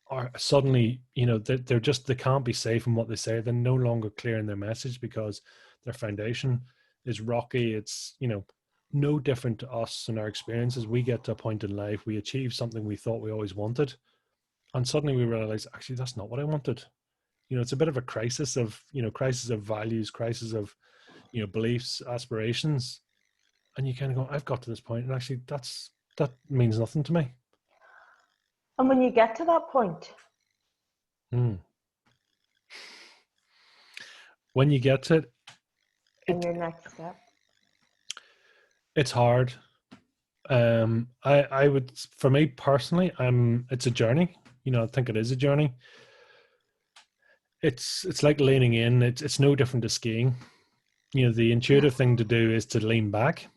are suddenly, you know, they're just, they can't be safe in what they say. They're no longer clear in their message because their foundation is rocky. It's, you know, no different to us and our experiences. We get to a point in life, we achieve something we thought we always wanted, and suddenly we realize, actually, that's not what I wanted. You know, it's a bit of a crisis of, you know, crisis of values, crisis of, you know, beliefs, aspirations. And you kind of go, I've got to this point, and actually that means nothing to me. And when you get to that point, Mm. When you get to it, and your next step. it's hard. I would, for me personally, it's a journey. You know, I think it is a journey. It's like leaning in. It's no different to skiing. You know, the intuitive thing to do is to lean back,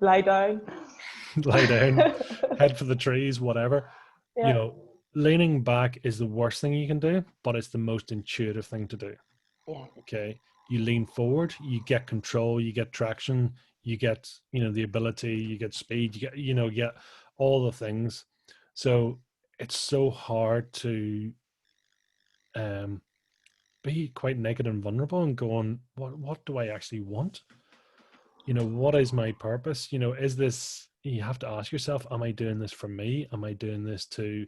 Lie down. lie down, head for the trees, whatever. You Yeah. know, leaning back is the worst thing you can do, but it's the most intuitive thing to do. Yeah. Okay, you lean forward, you get control, you get traction, you get, you know, the ability, you get speed, you get, you know, get all the things. So it's so hard to um be quite naked and vulnerable and going, what do I actually want? You know, what is my purpose? You know, is this, you have to ask yourself, am I doing this for me? Am I doing this to,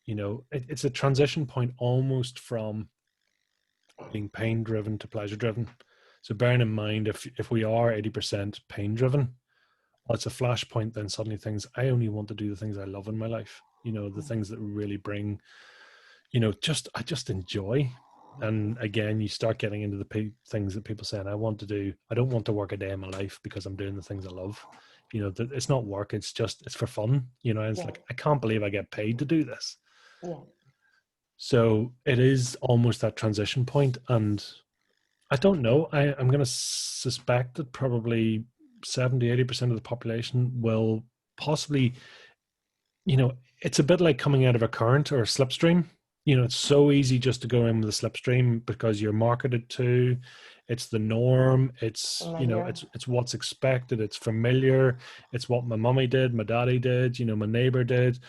you know, it's a transition point almost from being pain driven to pleasure driven. So bearing in mind, if we are 80% pain driven, well, it's a flashpoint. Then suddenly things, I only want to do the things I love in my life. You know, the things that really bring, you know, I just enjoy. And again, you start getting into the things that people saying, I want to do. I don't want to work a day in my life because I'm doing the things I love. You know, it's not work. It's just, it's for fun. You know, and it's Yeah. like, I can't believe I get paid to do this. Yeah. So it is almost that transition point. And I don't know. I'm going to suspect that probably 70-80% of the population will possibly, you know, it's a bit like coming out of a current or a slipstream. You know, it's so easy just to go in with a slipstream because you're marketed to, it's the norm, it's, you know, Familiar. it's what's expected, it's familiar, it's what my mommy did, my daddy did, you know, my neighbor did,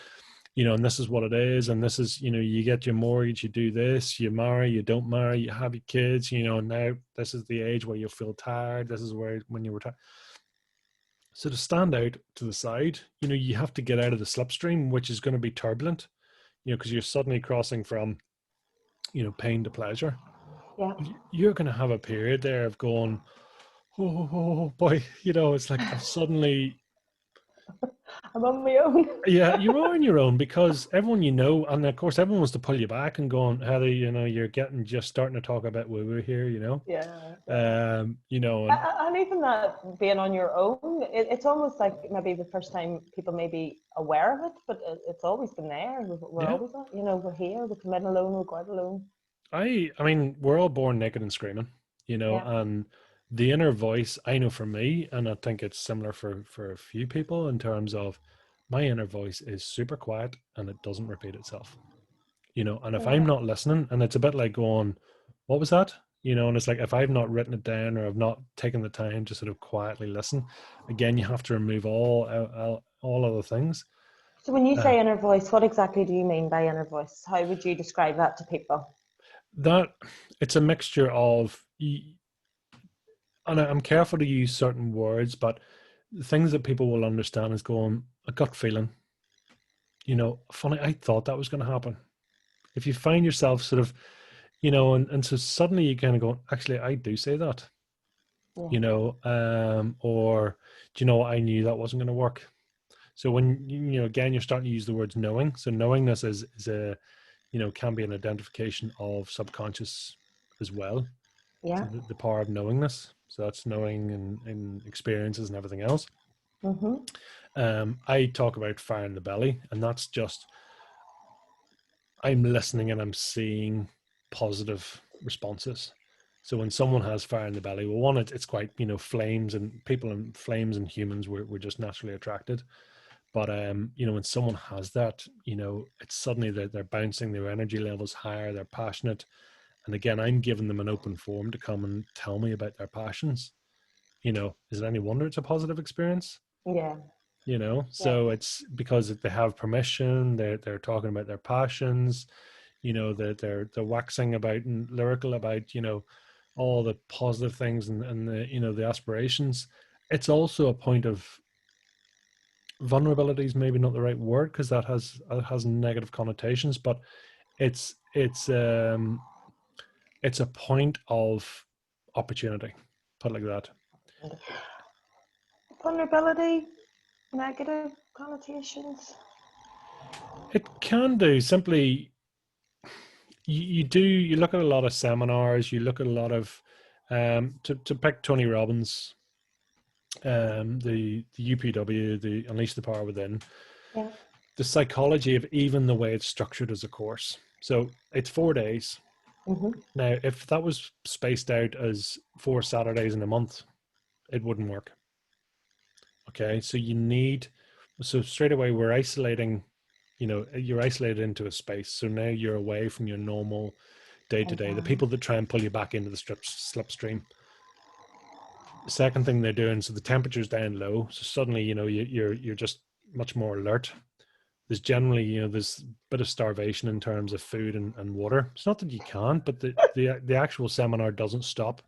you know, and this is what it is. And this is, you know, you get your mortgage, you do this, you marry, you don't marry, you have your kids, you know, now this is the age where you feel tired. This is where, when you retire. So to stand out to the side, you know, you have to get out of the slipstream, which is going to be turbulent, you know, because you're suddenly crossing from, you know, pain to pleasure. Yeah. You're going to have a period there of going, oh boy, you know, it's like I've suddenly, I'm on my own. yeah, you are on your own because everyone you know, and of course everyone wants to pull you back and going, Heather, you know, you're getting just starting to talk about woo woo here, you know, Yeah. Yeah. you know, and And even that being on your own, it's almost like maybe the first time people may be aware of it, but it's always been there. We're yeah, always, you know, we're here, we come in alone, we go out alone. I mean, we're all born naked and screaming, you know, Yeah. and the inner voice, I know for me, and I think it's similar for a few people in terms of my inner voice is super quiet and it doesn't repeat itself, you know, and if I'm Yeah. not listening, and it's a bit like going, what was that? You know, and it's like if I've not written it down or I've not taken the time to sort of quietly listen, again, you have to remove all other things. So when you Uh, say inner voice, what exactly do you mean by inner voice? How would you describe that to people? that it's a mixture of, and I'm careful to use certain words, but the things that people will understand is going, a gut feeling. You know, funny, I thought that was going to happen. If you find yourself sort of, you know, and so suddenly you kind of go, actually, I do say that, Yeah. you know, or do you know what, I knew that wasn't going to work. So when you know, again, you're starting to use the words knowing. So knowingness is a, you know, can be an identification of subconscious as well. So Yeah. the power of knowingness. So that's knowing and experiences and everything else. Mm-hmm. I talk about fire in the belly, and that's just, I'm listening and I'm seeing positive responses. So when someone has fire in the belly, well, one, it's quite, flames, and people and flames and humans, we're just naturally attracted. But when someone has that, it's suddenly they're bouncing, their energy levels higher, they're passionate. And again, I'm giving them an open forum to come and tell me about their passions. Is it any wonder it's a positive experience? Yeah. So it's because they have permission, they're talking about their passions, that they're waxing about and lyrical about, all the positive things and the aspirations. It's also a point of vulnerability is maybe not the right word, because that has negative connotations, but it's a point of opportunity, put it like that. Vulnerability, negative connotations. It can do. Simply, you look at a lot of seminars, you look at a lot of to pick Tony Robbins, the UPW, the Unleash the Power Within. Yeah. The psychology of even the way it's structured as a course. So it's 4 days. Mm-hmm. Now, if that was spaced out as 4 Saturdays in a month, it wouldn't work. Okay, so straight away we're isolating, you're isolated into a space. So now you're away from your normal day-to-day, the people that try and pull you back into the slipstream. The second thing they're doing, so the temperature's down low, so suddenly, you're just much more alert. There's generally, there's a bit of starvation in terms of food and water. It's not that you can't, but the actual seminar doesn't stop.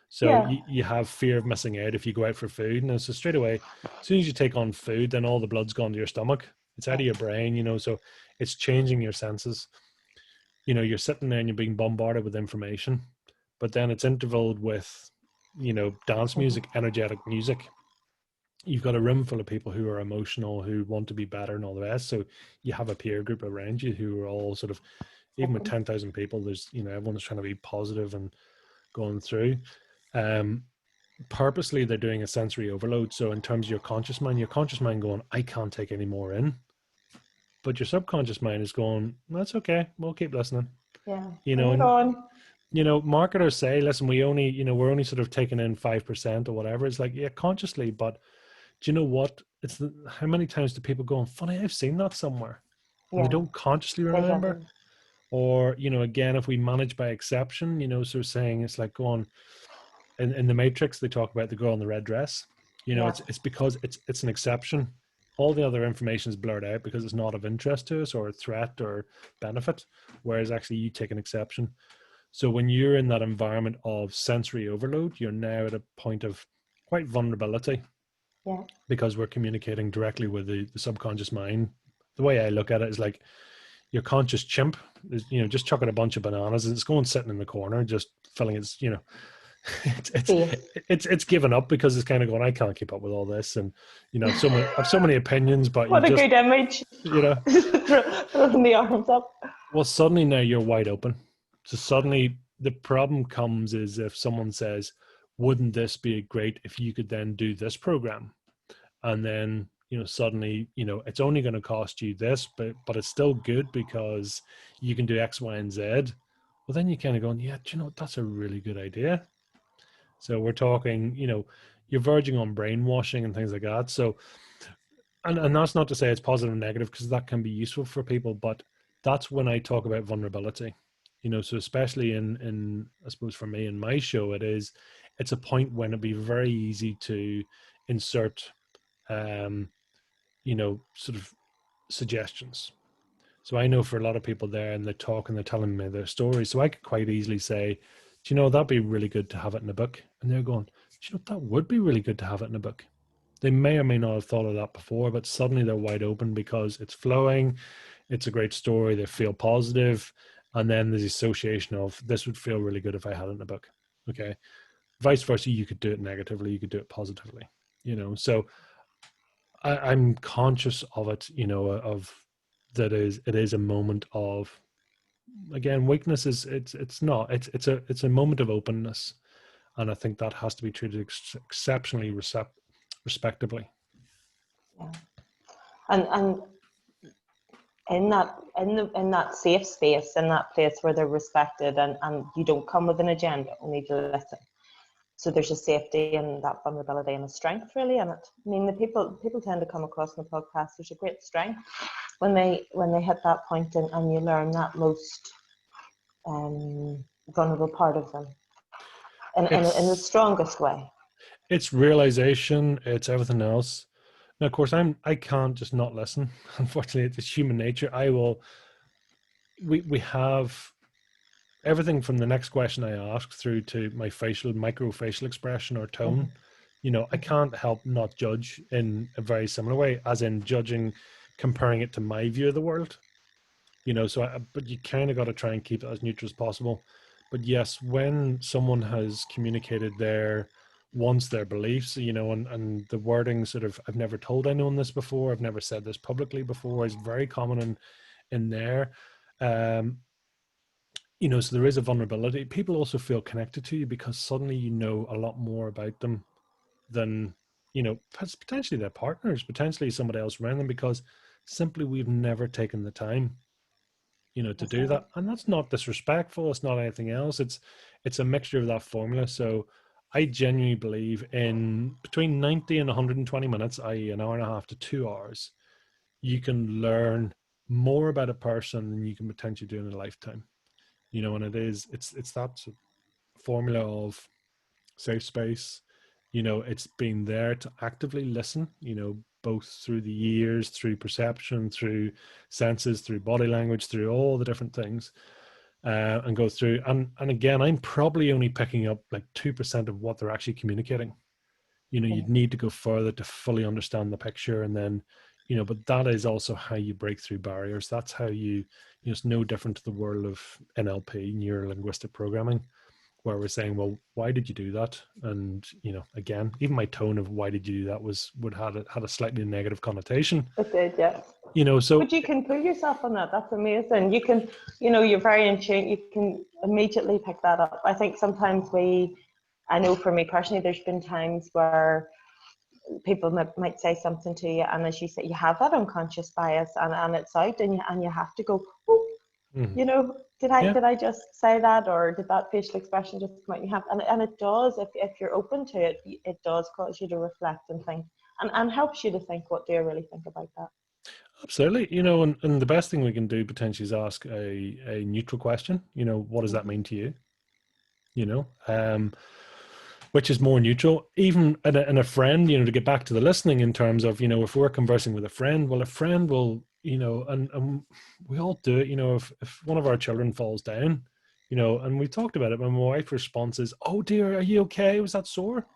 So you have fear of missing out if you go out for food. And so straight away, as soon as you take on food, then all the blood's gone to your stomach. It's out of your brain, so it's changing your senses. You're sitting there and you're being bombarded with information, but then it's intervaled with, dance music, energetic music. You've got a room full of people who are emotional, who want to be better and all the rest. So you have a peer group around you who are all sort of, even with 10,000 people, there's, everyone's trying to be positive and going through. Purposely, they're doing a sensory overload. So in terms of your conscious mind going, I can't take any more in. But your subconscious mind is going, that's okay, we'll keep listening. Marketers say, listen, we're only sort of taking in 5% or whatever. It's like, yeah, consciously, but do you know what? How many times do people go, funny, I've seen that somewhere, and they don't consciously remember. Or, again, if we manage by exception, so saying, it's like going in the Matrix, they talk about the girl in the red dress. It's because it's an exception. All the other information is blurred out because it's not of interest to us or a threat or benefit, whereas actually you take an exception. So when you're in that environment of sensory overload, you're now at a point of quite vulnerability. Yeah. Because we're communicating directly with the subconscious mind. The way I look at it is like your conscious chimp is, just chucking a bunch of bananas and it's going sitting in the corner, just filling its, it's given up because it's kind of going, I can't keep up with all this. And, I've so many opinions, but what a good image, throwing the arms up. Well, suddenly now you're wide open. So suddenly the problem comes is if someone says, wouldn't this be great if you could then do this program? And then, suddenly, it's only going to cost you this, but it's still good because you can do X, Y, and Z. Well, then you kind of going, yeah, do you know what? That's a really good idea. So we're talking, you're verging on brainwashing and things like that. So, and that's not to say it's positive and negative, because that can be useful for people, but that's when I talk about vulnerability, so especially in, I suppose for me in my show, it's a point when it'd be very easy to insert, sort of suggestions. So I know for a lot of people there, and they talk and they're telling me their stories. So I could quite easily say, do you know, that'd be really good to have it in a book. And they're going, do you know, that would be really good to have it in a book. They may or may not have thought of that before, but suddenly they're wide open because it's flowing. It's a great story. They feel positive. And then there's the association of, this would feel really good if I had it in a book. Okay. Vice versa, you could do it negatively. You could do it positively, so I'm conscious of it, of that it is a moment of, again, weakness is, it's a moment of openness. And I think that has to be treated exceptionally respectably. Yeah. And in that safe space, in that place where they're respected, and you don't come with an agenda, only to listen. So there's a safety and that vulnerability and a strength really in it. I mean, the people tend to come across in the podcast, there's a great strength when they hit that point, and you learn that most vulnerable part of them in the strongest way. It's realization, it's everything else. Now, of course, I can't just not listen. Unfortunately, it's human nature. We have everything from the next question I ask through to my micro facial expression or tone. I can't help not judge in a very similar way, as in judging, comparing it to my view of the world. But you kind of got to try and keep it as neutral as possible. But yes, when someone has communicated their beliefs, and the wording sort of, I've never told anyone this before, I've never said this publicly before, is very common in there. So there is a vulnerability. People also feel connected to you because suddenly you know a lot more about them than, potentially their partners, potentially somebody else around them, because simply we've never taken the time, to do that. And that's not disrespectful. It's not anything else. It's a mixture of that formula. So I genuinely believe in between 90 and 120 minutes, i.e. an hour and a half to 2 hours, you can learn more about a person than you can potentially do in a lifetime. And it's that formula of safe space. It's being there to actively listen, both through the years, through perception, through senses, through body language, through all the different things, and go through. And again, I'm probably only picking up like 2% of what they're actually communicating. You'd need to go further to fully understand the picture, and then, but that is also how you break through barriers. That's how it's no different to the world of NLP, neuro-linguistic programming, where we're saying, well, why did you do that? And, again, even my tone of why did you do that had a slightly negative connotation. It did, yeah. So. But you can pull yourself on that. That's amazing. You can, you're very in tune. You can immediately pick that up. I think sometimes I know for me personally, there's been times where people might say something to you, and as you say, you have that unconscious bias, and it's out, and you have to go, oh, did I just say that, or did that facial expression just come out? You have, and it does, if you're open to it, it does cause you to reflect and think, and helps you to think, what do I really think about that? Absolutely. And the best thing we can do potentially is ask a neutral question. What does that mean to you? Which is more neutral, even in a friend, to get back to the listening in terms of, if we're conversing with a friend, well, a friend will, and we all do it, if one of our children falls down, and we talked about it, my wife's response is, oh dear, are you okay? Was that sore?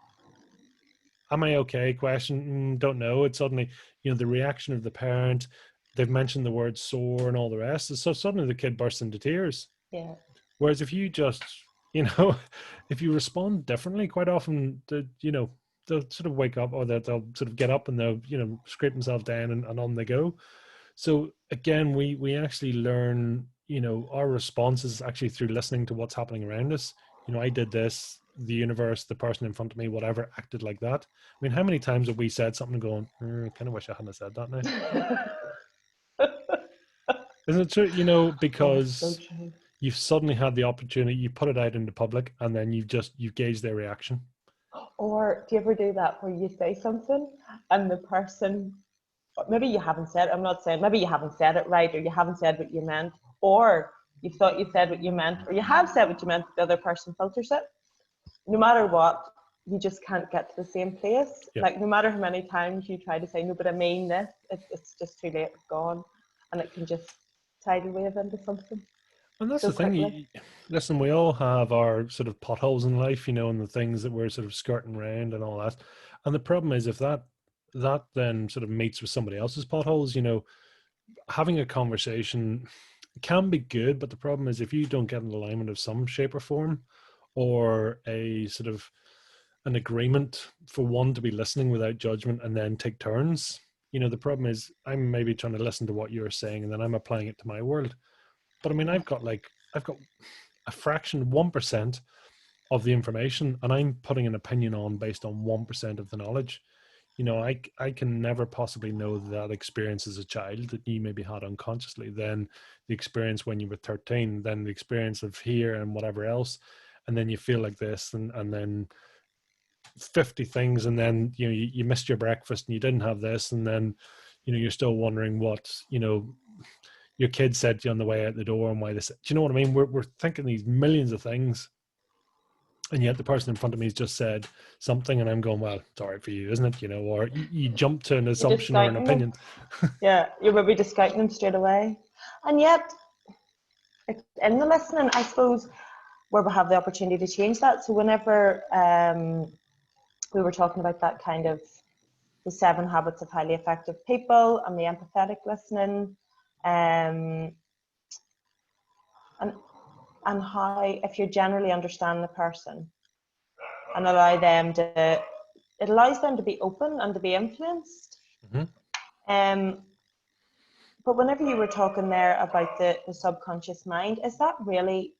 Am I okay? Question, don't know. It's suddenly, the reaction of the parent, they've mentioned the word sore and all the rest. So suddenly the kid bursts into tears. Yeah. Whereas if you just, if you respond differently, quite often, they'll sort of wake up, or they'll sort of get up and they'll, scrape themselves down and on they go. So again, we actually learn, our responses actually through listening to what's happening around us. I did this, the universe, the person in front of me, whatever, acted like that. I mean, how many times have we said something going, I kind of wish I hadn't said that now. Isn't it true? Because so true. You've suddenly had the opportunity, you put it out into public, and then you've gauged their reaction. Or do you ever do that where you say something and the person, maybe you haven't said, I'm not saying, maybe you haven't said it right, or you haven't said what you meant, or you thought you said what you meant, or you have said what you meant, the other person filters it. No matter what, you just can't get to the same place. Yeah. Like, no matter how many times you try to say, no, but I mean this, it's just too late, it's gone, and it can just tidal wave into something. And that's so the thing. Listen, we all have our sort of potholes in life, and the things that we're sort of skirting around and all that. And the problem is, if that then sort of meets with somebody else's potholes, having a conversation can be good. But the problem is, if you don't get an alignment of some shape or form, or a sort of an agreement for one to be listening without judgment and then take turns, the problem is I'm maybe trying to listen to what you're saying and then I'm applying it to my world. But I mean, I've got a fraction, 1% of the information, and I'm putting an opinion on based on 1% of the knowledge. you know, I can never possibly know that experience as a child that you maybe had unconsciously, then the experience when you were 13, then the experience of here and whatever else, and then you feel like this, and then 50 things, and then, you know, you missed your breakfast and you didn't have this, and then, you know, you're still wondering what, you know, your kid said to you on the way out the door and why this. Do you know what I mean? We're thinking these millions of things, and yet the person in front of me has just said something, and I'm going, well, it's all right for you, isn't it? You know, or you jump to an You're assumption or an discounting them. opinion. Yeah, you're maybe discounting them straight away. And yet, it's in the listening, I suppose, where we have the opportunity to change that. So whenever we were talking about that kind of the 7 habits of highly effective people and the empathetic listening, and how if you generally understand the person and allow them to, it allows them to be open and to be influenced. Mm-hmm. But whenever you were talking there about the subconscious mind, is that really,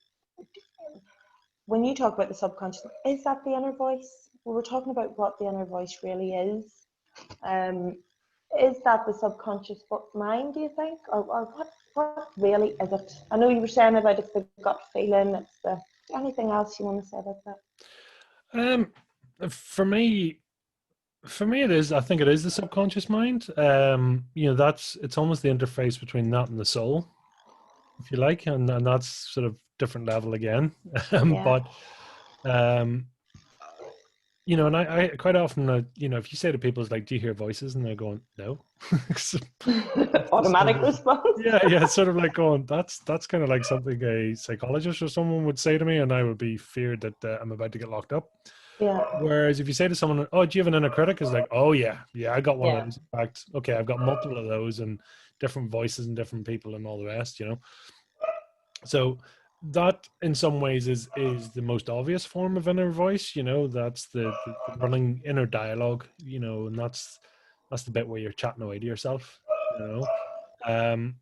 when you talk about the subconscious, is that the inner voice? We were talking about what the inner voice really is. Is that the subconscious mind, do you think? Or what really is it? I know you were saying about it's the gut feeling, it's the, anything else you want to say about that? For me, it is. I think it is the subconscious mind. You know, it's almost the interface between that and the soul, if you like, and that's sort of different level again. Yeah. But you know, and I quite often, you know, if you say to people, it's like, do you hear voices? And they're going, no. Automatic response. Yeah, it's sort of like going, that's kind of like something a psychologist or someone would say to me, and I would be feared that I'm about to get locked up. Yeah. Whereas if you say to someone, oh, do you have an inner critic? It's like, oh yeah, I got one of those. In fact, okay, I've got multiple of those, and different voices and different people and all the rest, you know. So that in some ways is the most obvious form of inner voice, you know. That's the running inner dialogue, you know, and that's the bit where you're chatting away to yourself, you know.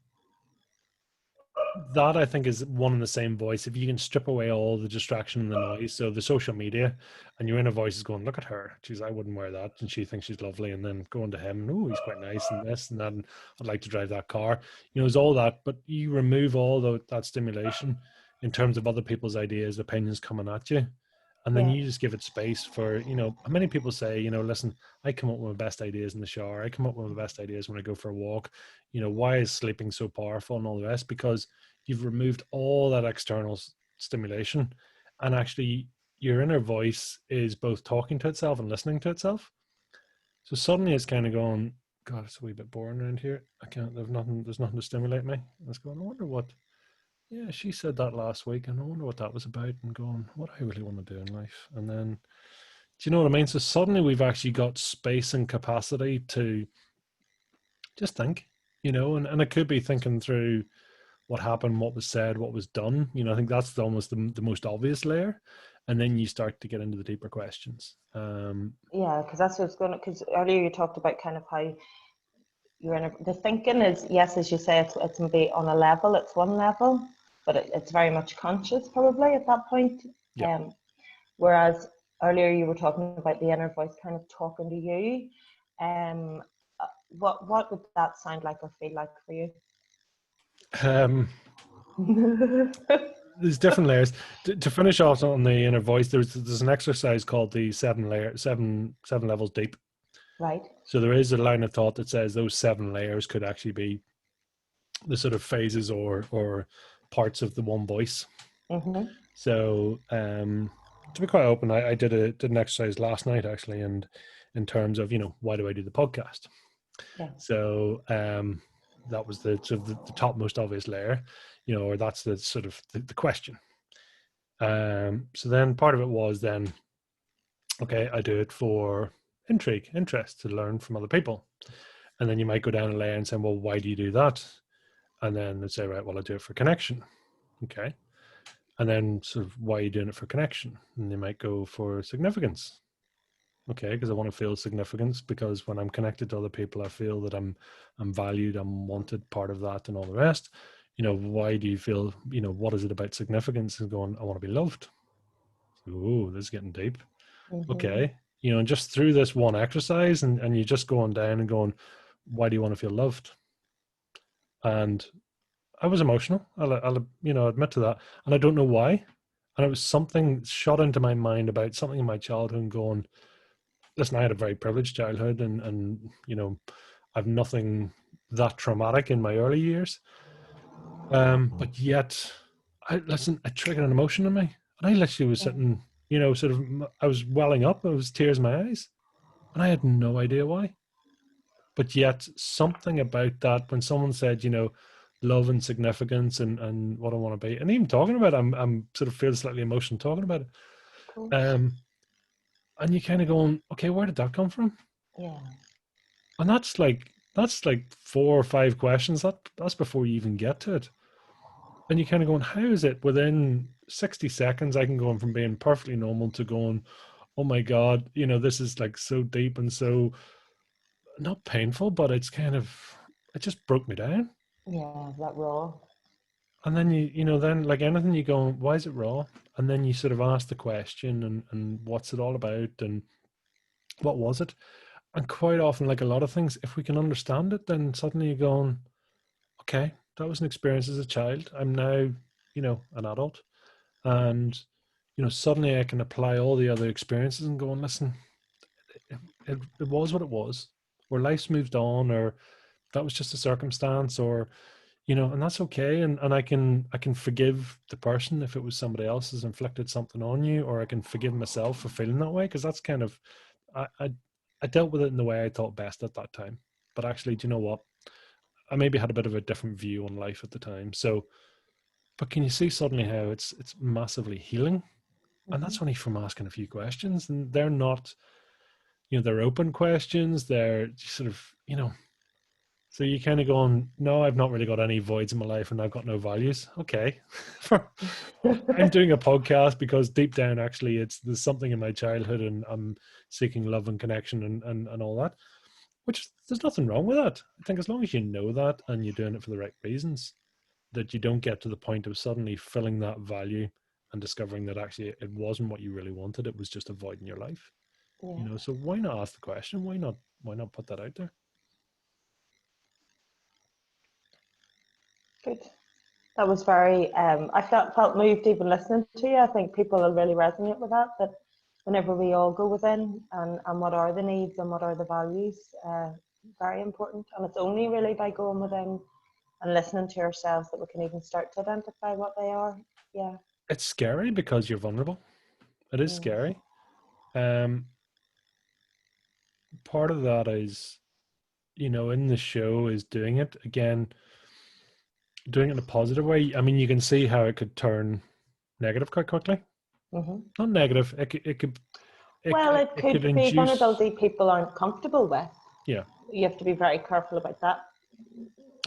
That I think is one and the same voice. If you can strip away all the distraction and the noise, so the social media, and your inner voice is going, look at her, geez, I wouldn't wear that, and she thinks she's lovely, and then going to him, oh, he's quite nice, and this and that, and I'd like to drive that car, you know, it's all that. But you remove all that stimulation in terms of other people's ideas, opinions coming at you, and then you just give it space for, you know, many people say, you know, listen, I come up with my best ideas in the shower, I come up with my best ideas when I go for a walk, you know, why is sleeping so powerful and all the rest? Because you've removed all that external stimulation, and actually your inner voice is both talking to itself and listening to itself. So suddenly it's kind of going, God, it's a wee bit boring around here. There's nothing to stimulate me. And it's going, I wonder what, yeah, she said that last week, and I wonder what that was about, and going, what do I really want to do in life? And then, do you know what I mean? So suddenly we've actually got space and capacity to just think, you know, and it could be thinking through what happened, what was said, what was done. You know, I think that's almost the most obvious layer. And then you start to get into the deeper questions. Yeah, because that's what's going to, because earlier you talked about kind of how you're in the thinking is, yes, as you say, it's maybe on a level, it's one level, but it's very much conscious probably at that point. Yeah. Whereas earlier you were talking about the inner voice kind of talking to you. What would that sound like or feel like for you? There's different layers. To finish off on the inner voice, there's an exercise called the seven levels deep. Right. So there is a line of thought that says those 7 layers could actually be the sort of phases or parts of the one voice. Mm-hmm. So to be quite open, I did an exercise last night actually, and in terms of, you know, why do I do the podcast? Yeah. So that was the sort of the top most obvious layer, you know, or that's the sort of the question. So then part of it was then, okay, I do it for interest, to learn from other people. And then you might go down a layer and say, well, why do you do that? And then they'd say, right, well, I do it for connection. Okay. And then sort of, why are you doing it for connection? And they might go for significance. Okay, because I want to feel significance, because when I'm connected to other people, I feel that I'm valued, I'm wanted, part of that, and all the rest. You know, why do you feel, you know, what is it about significance? And going, I want to be loved. Oh, this is getting deep. Mm-hmm. Okay. you know, and just through this one exercise, and you're just going down and going, why do you want to feel loved? And I was emotional. I'll you know, admit to that. And I don't know why. And it was something shot into my mind about something in my childhood and going, listen, I had a very privileged childhood, and you know, I've nothing that traumatic in my early years. But yet, it triggered an emotion in me. And I literally was sitting, you know, sort of, I was welling up. It was tears in my eyes. And I had no idea why. But yet, something about that, when someone said, you know, love and significance and what I want to be, and even talking about it, I'm sort of feel slightly emotional talking about it. Cool. And you kind of going, okay, where did that come from? Yeah. And that's like 4 or 5 questions. That's before you even get to it. And you kind of going, how is it within 60 seconds I can go from being perfectly normal to going, oh my God, you know, this is like so deep and so not painful, but it's kind of, it just broke me down. Yeah, that raw. And then you know, then like anything you go, why is it raw? And then you sort of ask the question and what's it all about and what was it? And quite often, like a lot of things, if we can understand it, then suddenly you're going, okay, that was an experience as a child. I'm now, you know, an adult. And, you know, suddenly I can apply all the other experiences and go and listen, it was what it was, or life's moved on, or that was just a circumstance, or, you know, and that's okay. And I can forgive the person if it was somebody else has inflicted something on you, or I can forgive myself for feeling that way. Cause that's kind of, I, I, I dealt with it in the way I thought best at that time. But actually, do you know what? I maybe had a bit of a different view on life at the time. So, but can you see suddenly how it's massively healing? And Mm-hmm. that's only from asking a few questions, and they're not, you know, they're open questions. They're sort of, you know, so you kind of going, no, I've not really got any voids in my life, and I've got no values. Okay, I'm doing a podcast because deep down, actually, there's something in my childhood, and I'm seeking love and connection and all that. Which there's nothing wrong with that. I think as long as you know that and you're doing it for the right reasons, that you don't get to the point of suddenly filling that value and discovering that actually it wasn't what you really wanted. It was just avoiding your life. You Yeah. know, so why not ask the question? Why not put that out there? Good. That was very. I felt moved even listening to you. I think people will really resonate with that. That whenever we all go within and what are the needs and what are the values, very important. And it's only really by going within and listening to ourselves that we can even start to identify what they are. Yeah. It's scary because you're vulnerable. It is Mm. scary. Um, Part of that is, you know, in the show is doing it again, doing it in a positive way. I mean, you can see how it could turn negative quite quickly. Mm-hmm. Not negative. Well, it It could could be induce. vulnerability people aren't comfortable with. Yeah, You have to be very careful about that.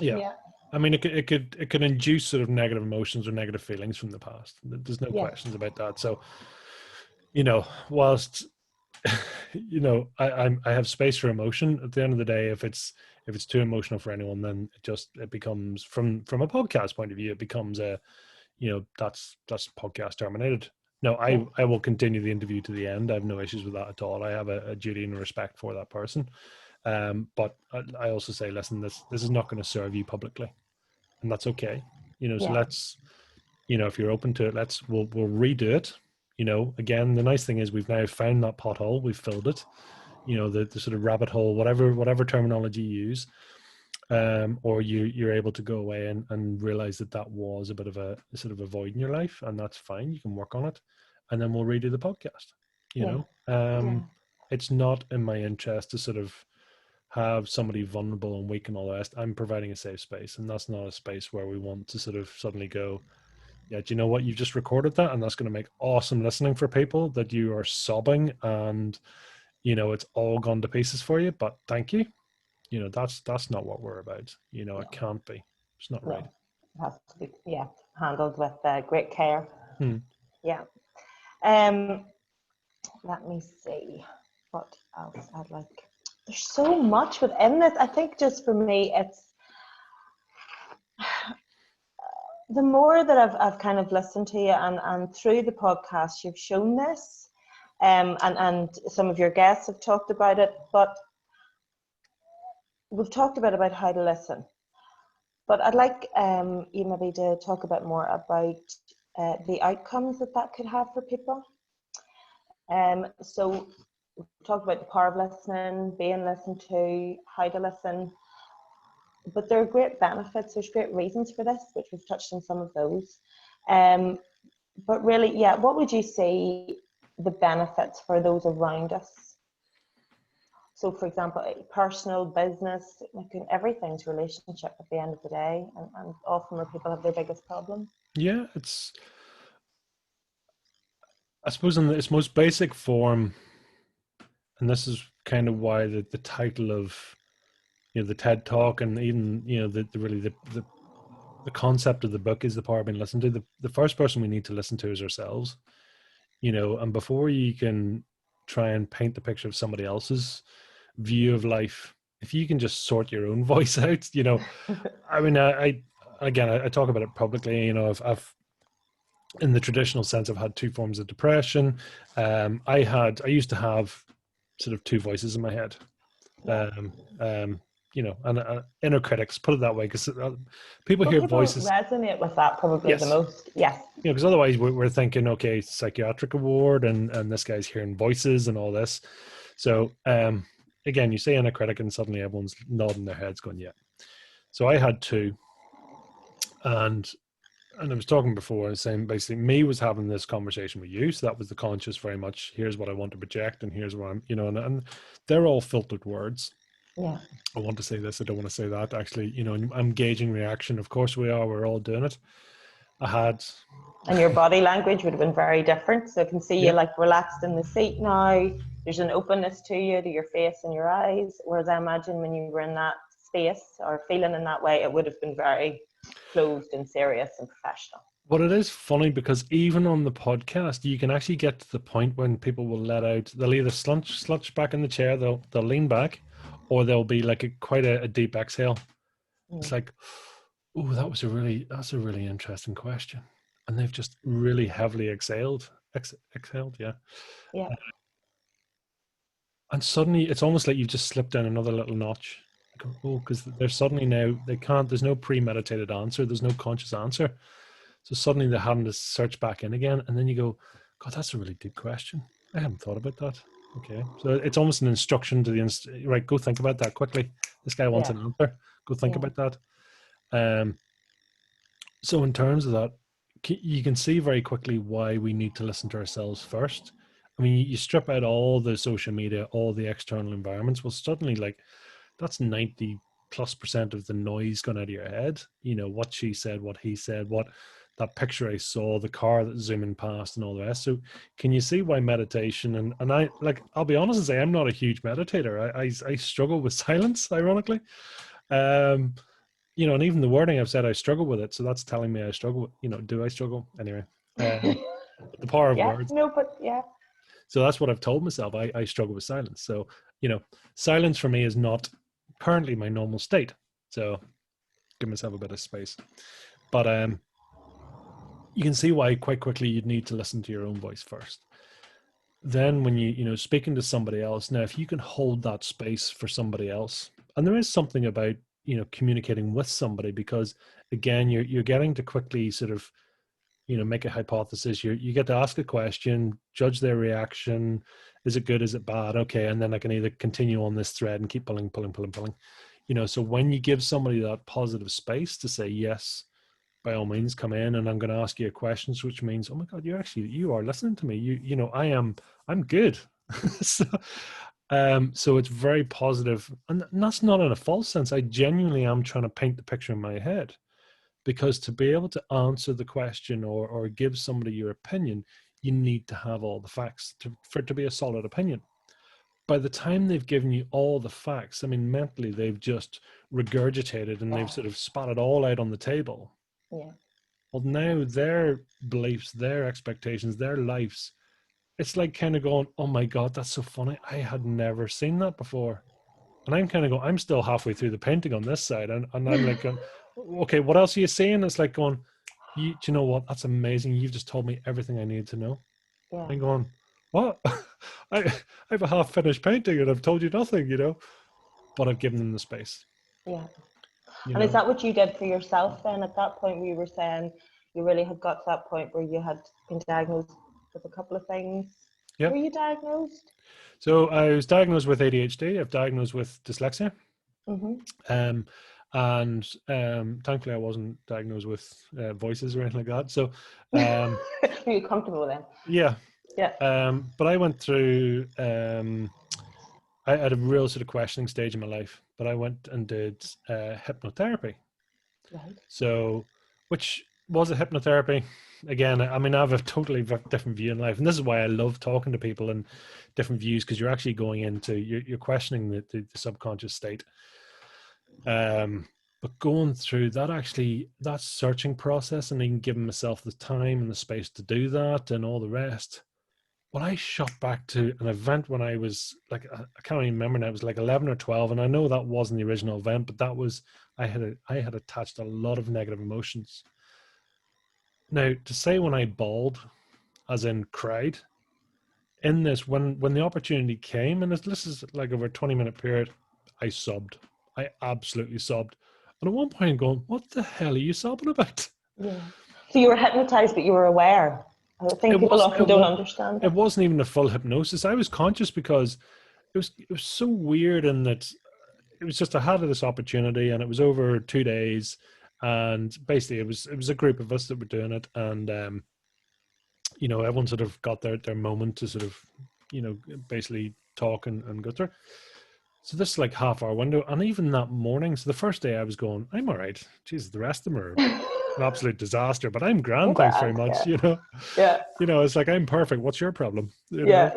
yeah. Yeah. I mean, it could induce sort of negative emotions or negative feelings from the past. There's no Yeah. questions about that. So, you know, whilst you know, I have space for emotion. At the end of the day, if it's too emotional for anyone, then it becomes from a podcast point of view, it becomes a, you know, that's podcast terminated. No, Yeah. I will continue the interview to the end. I have no issues with that at all. I have a duty and a respect for that person. But I also say, listen, this is not going to serve you publicly, and that's okay. You know, so Yeah. let's, you know, if you're open to it, we'll redo it. You know, again, the nice thing is we've now found that pothole, we've filled it. You know, the sort of rabbit hole, whatever terminology you use, or you're able to go away and realize that was a bit of a sort of a void in your life, and that's fine. You can work on it, and then we'll redo the podcast. You Yeah. know, Yeah. it's not in my interest to sort of have somebody vulnerable and weak and all the rest. I'm providing a safe space, and that's not a space where we want to sort of suddenly go, yeah, do you know what? You've just recorded that, and that's going to make awesome listening for people that you are sobbing and, you know, it's all gone to pieces for you. But thank you. You know, that's not what we're about. You know, it No. can't be. It's not right. No. It has to be, yeah, handled with great care. Hmm. Yeah. Um. Let me see what else I'd like. There's so much within this. I think just for me, it's the more that I've kind of listened to you and through the podcast, you've shown this. and some of your guests have talked about it, but we've talked about how to listen. But I'd like you maybe to talk a bit more about the outcomes that could have for people. So we've talked about the power of listening, being listened to, how to listen. But there are great benefits, there's great reasons for this, which we've touched on some of those. But really, yeah, what would you say the benefits for those around us? So, for example, personal, business, everything's relationship at the end of the day, and often where people have their biggest problem. Yeah, I suppose in its most basic form, and this is kind of why the title of, you know, the TED Talk, and even, you know, the concept of the book is the power of being listened to. The first person we need to listen to is ourselves, you know, and before you can try and paint the picture of somebody else's view of life, if you can just sort your own voice out, you know, I mean, I talk about it publicly, you know, I've in the traditional sense, I've had two forms of depression. I used to have sort of two voices in my head. You know, and inner critics, put it that way, because people hear voices. Resonate with that probably the most. Yes. You know, because otherwise we're thinking, okay, psychiatric award, and this guy's hearing voices and all this. So again, you say inner critic, and suddenly everyone's nodding their heads, going, yeah. So I had two, and I was talking before, saying basically me was having this conversation with you. So that was the conscious, very much, here's what I want to project, and here's what I'm, you know, and they're all filtered words. Yeah. I want to say this, I don't want to say that. Actually, you know, I'm gauging reaction. Of course we are. We're all doing it. And your body language would have been very different. So I can see you like relaxed in the seat now. There's an openness to you, to your face and your eyes. Whereas I imagine when you were in that space or feeling in that way, it would have been very closed and serious and professional. But it is funny, because even on the podcast, you can actually get to the point when people will let out, they'll either slunch back in the chair, they'll lean back, or they'll be like quite a deep exhale. It's like, oh, that's a really interesting question. And they've just really heavily exhaled, yeah. Yeah. And suddenly it's almost like you've just slipped down another little notch. Oh, because they're suddenly now, there's no premeditated answer, there's no conscious answer. So suddenly they're having to search back in again. And then you go, God, that's a really deep question. I haven't thought about that. Okay. So it's almost an instruction to right, go think about that quickly. This guy wants an answer. Go think about that. So in terms of that, you can see very quickly why we need to listen to ourselves first. I mean, you strip out all the social media, all the external environments, well, suddenly, like, that's 90+% of the noise going out of your head. You know, what she said, what he said, what that picture I saw, the car that's zooming past, and all the rest. So can you see why meditation, and I, like, I'll be honest and say I'm not a huge meditator. I struggle with silence, ironically. You know, and even the wording I've said, I struggle with it. So that's telling me I struggle. You know, do I struggle? Anyway, the power of words. No, but yeah. So that's what I've told myself. I struggle with silence. So, you know, silence for me is not currently my normal state. So give myself a bit of space. But you can see why quite quickly you'd need to listen to your own voice first. Then when you know, speaking to somebody else, now if you can hold that space for somebody else, and there is something about, you know, communicating with somebody, because again, you're getting to quickly sort of, you know, make a hypothesis. You get to ask a question, judge their reaction. Is it good? Is it bad? Okay. And then I can either continue on this thread and keep pulling. You know, so when you give somebody that positive space to say, yes, by all means, come in, and I'm going to ask you questions, which means, oh my God, you are listening to me. You know, I'm good. So it's very positive. And that's not in a false sense. I genuinely am trying to paint the picture in my head. Because to be able to answer the question or give somebody your opinion, you need to have all the facts for it to be a solid opinion. By the time they've given you all the facts, I mean, mentally, they've just regurgitated and they've sort of spat it all out on the table. Yeah. Well, now their beliefs, their expectations, their lives, it's like kind of going, oh my God, that's so funny. I had never seen that before. And I'm kind of going, I'm still halfway through the painting on this side. And I'm like, okay, what else are you saying? It's like going, do you know what? That's amazing. You've just told me everything I need to know. Yeah. I'm going, what? I have a half finished painting and I've told you nothing, but I've given them the space, Yeah. you And is know. that what you did for yourself then at that point, where you were saying you really had got to that point where you had been diagnosed with a couple of things? Were Yep. you diagnosed? So I was diagnosed with ADHD. I've diagnosed with dyslexia. Mm-hmm. Um, and thankfully I wasn't diagnosed with voices or anything like that. So Were you comfortable then? yeah. Yeah. But I went through I had a real sort of questioning stage in my life, but I went and did hypnotherapy. Right. So, which was a hypnotherapy. Again, I mean, I have a totally different view in life, and this is why I love talking to people and different views, because you're actually going into you're questioning the subconscious state. But going through that, actually, that searching process, and even giving myself the time and the space to do that, and all the rest. Well, I shot back to an event when I was like, I can't even remember now, it was like 11 or 12. And I know that wasn't the original event, but that was, I had attached a lot of negative emotions. Now, to say when I bawled, as in cried, in this, when the opportunity came, and this is like over a 20-minute period, I sobbed. I absolutely sobbed. And at one point, I'm going, what the hell are you sobbing about? Yeah. So you were hypnotized, but you were aware. I think people often don't understand It that. wasn't even a full hypnosis. I was conscious because it was so weird in that it was just I had this opportunity and it was over 2 days, and basically it was a group of us that were doing it, and everyone sort of got their moment to sort of basically talk and go through. So this is like half-hour window, and even that morning, so the first day I was going, I'm all right. Jesus, the rest of them are an absolute disaster, but I'm grand, thanks very Grand, much. yeah. Yeah. It's like I'm perfect. What's your problem? Yeah.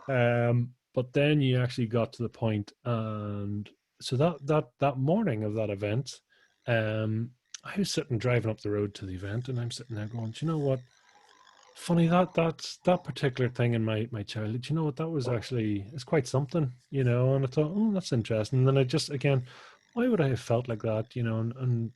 Yeah. But then you actually got to the point, and so that morning of that event, I was sitting driving up the road to the event, and I'm sitting there going, do you know what? Funny that particular thing in my childhood. Do you know what? That was actually it's quite something, And I thought, oh, that's interesting. And then I just again, why would I have felt like that? And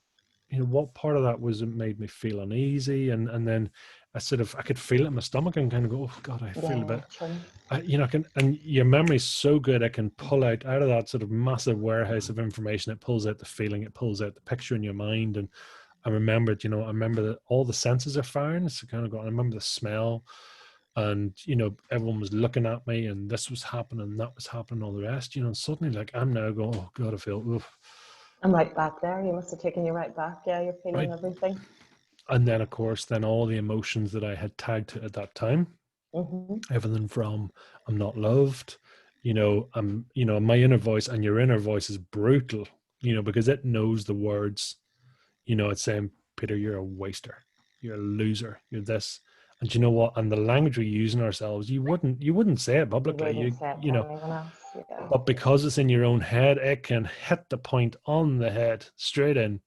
what part of that was it made me feel uneasy, and then I could feel it in my stomach and kind of go, oh God, I feel a Yeah. bit. True. I can, and your memory's so good. I can pull out of that sort of massive warehouse of information. It pulls out the feeling. It pulls out the picture in your mind. And I remembered, I remember that all the senses are firing. So kind of going. I remember the smell, and everyone was looking at me, and this was happening, that was happening, all the rest. And suddenly, like I'm now going, oh God, I feel oof. I'm right back there. You must have taken you right back. Yeah, you're feeling Right. everything. And then, of course, then all the emotions that I had tagged to at that time, Mm-hmm. everything from I'm not loved, my inner voice, and your inner voice is brutal, because it knows the words, it's saying, Peter, you're a waster, you're a loser, you're this. And you know what? And the language we use in ourselves, you wouldn't say it You publicly, wouldn't say it to anyone else. Yeah. but because it's in your own head, it can hit the point on the head straight in.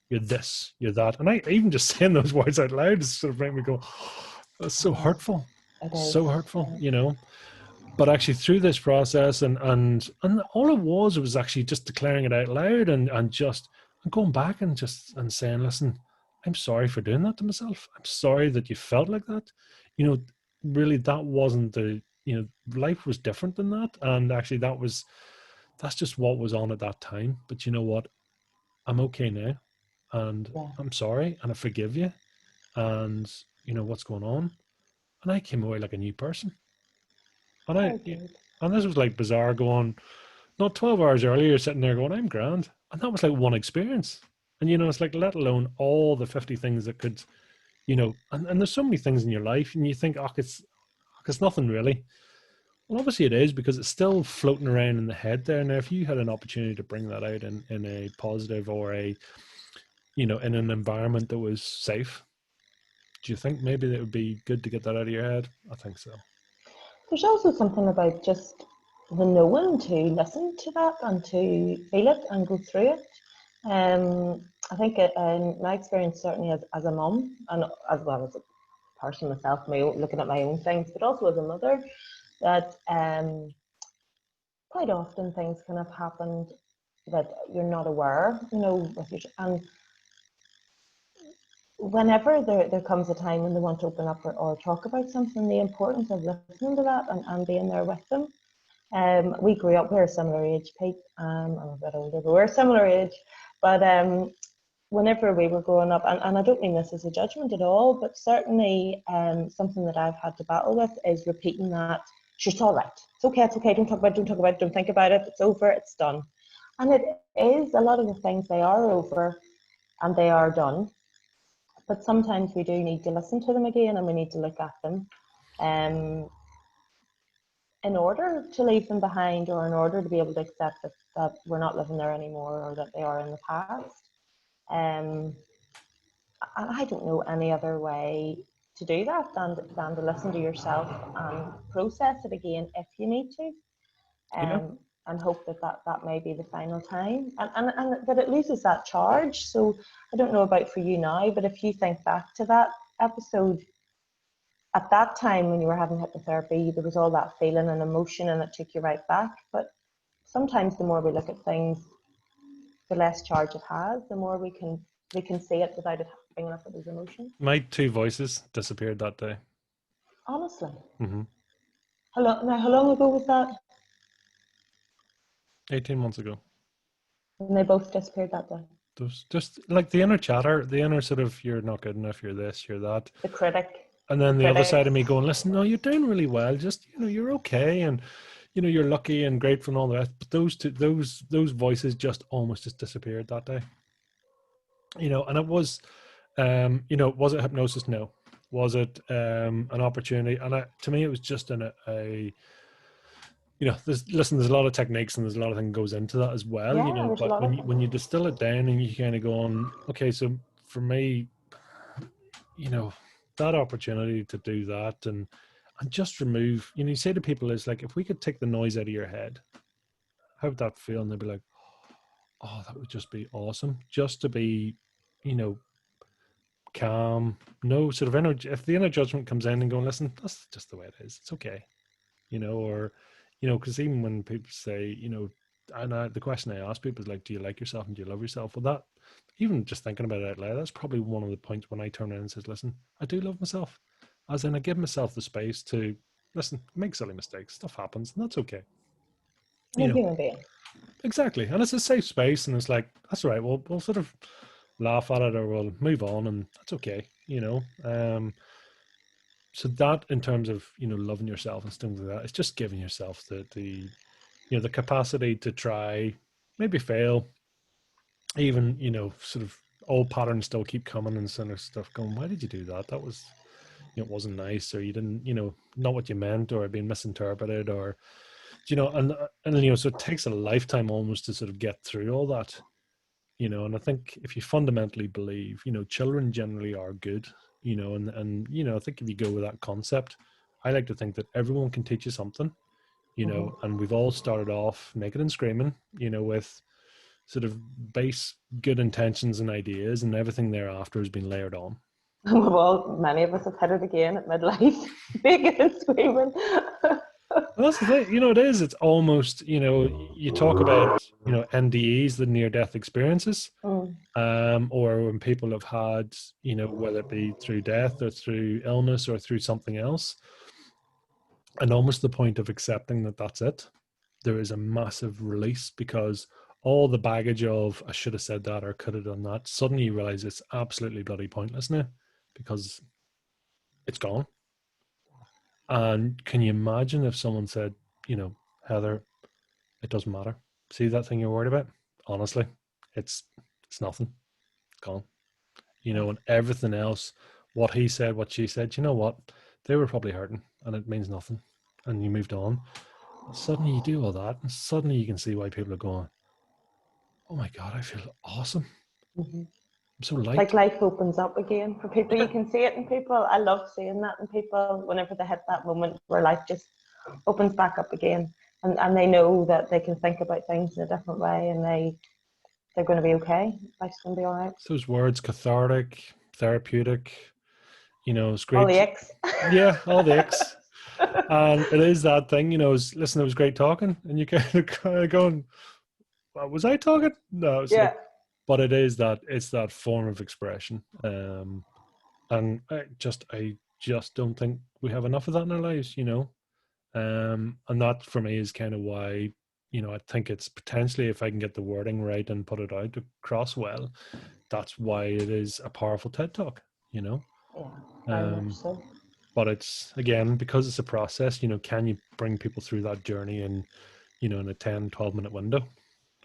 You're this, you're that. And I even just saying those words out loud sort of make me go, oh, that's so hurtful. It So is. hurtful, Yeah. But actually through this process and all it was actually just declaring it out loud and just and going back and saying, listen, I'm sorry for doing that to myself. I'm sorry that you felt like that. Really that wasn't life was different than that. And actually that's just what was on at that time. But you know what? I'm okay now, and Yeah. I'm sorry, and I forgive you. And you know what's going on. And I came away like a new person. And Very good. this was like bizarre going, not 12 hours earlier, sitting there going, I'm grand. And that was like one experience. And it's like, let alone all the 50 things that could, and there's so many things in your life, and you think, oh, it's nothing really. Well, obviously it is, because it's still floating around in the head there. Now, if you had an opportunity to bring that out in a positive or in an environment that was safe, do you think maybe that would be good to get that out of your head? I think so. There's also something about just the knowing to listen to that and to feel it and go through it. I think in my experience, certainly as a mum and as well as a person myself, looking at my own things, but also as a mother, that quite often things can have happened that you're not aware, with your, and whenever there comes a time when they want to open up or talk about something, the importance of listening to that and being there with them. We grew up, we're a similar age, Pete. I'm a bit older, but we're a similar age. But whenever we were growing up, and I don't mean this as a judgment at all, but certainly something that I've had to battle with is repeating that, sure, it's all right. It's okay, don't talk about it, don't think about it, it's over, it's done. And it is, a lot of the things, they are over and they are done. But sometimes we do need to listen to them again, and we need to look at them in order to leave them behind, or in order to be able to accept that we're not living there anymore, or that they are in the past. I don't know any other way to do that than to listen to yourself and process it again if you need to. And hope that may be the final time, and that it loses that charge. So I don't know about for you now, but if you think back to that episode, at that time when you were having hypnotherapy, there was all that feeling and emotion, and it took you right back. But sometimes the more we look at things, the less charge it has, the more we can see it without it bringing up those emotions. My 2 voices disappeared that day. Honestly. Mm-hmm. How long ago was that? 18 months ago. And they both disappeared that day. Those, just like the inner chatter, the inner sort of, you're not good enough, you're this, you're that. The critic. And then the other side of me going, listen, no, you're doing really well. Just, you're okay. And, you're lucky and grateful and all the rest. But those voices just almost just disappeared that day. And it was, was it hypnosis? No. Was it an opportunity? And to me, it was just there's a lot of techniques and there's a lot of things goes into that as well, but when you distill it down and you kind of go on, okay, so for me, that opportunity to do that and just remove, you say to people, is like, if we could take the noise out of your head, how would that feel? And they'd be like, oh, that would just be awesome. Just to be, calm, no sort of energy. If the inner judgment comes in and going, listen, that's just the way it is. It's okay. Or, because even when people say, and the question I ask people is like, do you like yourself and do you love yourself? Well, that, even just thinking about it out loud, that's probably one of the points when I turn around and says, listen, I do love myself. As in, I give myself the space to, listen, make silly mistakes. Stuff happens, and that's okay. Human being. Exactly. And it's a safe space, and it's like, that's all right. We'll sort of laugh at it, or we'll move on, and that's okay. So that, in terms of, loving yourself and things like that, it's just giving yourself the capacity to try, maybe fail, even, sort of old patterns still keep coming and sort of stuff going, why did you do that? That was, it wasn't nice, or you didn't, not what you meant, or being misinterpreted, or, and so it takes a lifetime almost to sort of get through all that, and I think if you fundamentally believe, children generally are good, and I think if you go with that concept, I like to think that everyone can teach you something, and we've all started off naked and screaming, with sort of base good intentions and ideas, and everything thereafter has been layered on. Well, many of us have hit it again at midlife, naked and screaming. Well, that's the thing, it is. It's almost, you talk about, NDEs, the near-death experiences, or when people have had, whether it be through death or through illness or through something else, and almost the point of accepting that that's it. There is a massive release, because all the baggage of, I should have said that or could have done that, suddenly you realize it's absolutely bloody pointless now, because it's gone. And can you imagine if someone said, Heather, it doesn't matter. See that thing you're worried about? Honestly, it's nothing. It's gone. And everything else, what he said, what she said, you know what? They were probably hurting, and it means nothing. And you moved on. Suddenly you do all that, and suddenly you can see why people are going, oh my God, I feel awesome. Mm-hmm. I'm so light. Like life opens up again for people. Yeah. You can see it in people. I love seeing that in people whenever they hit that moment where life just opens back up again, and they know that they can think about things in a different way, and they're going to be okay. Life's going to be all right. Those words, cathartic, therapeutic, it's great. All the icks. Yeah, all the icks. And it is that thing, listen, it was great talking, and you kind of going, was I talking? No, it's like, but it's that form of expression. And I just don't think we have enough of that in our lives, you know. And that for me is kind of why, you know, I think it's potentially, if I can get the wording right and put it out across well, that's why it is a powerful TED Talk, you know. Yeah, very much Um, so. but it's, again, because it's a process, you know, can you bring people through that journey in, you know, in a 10-12 minute window?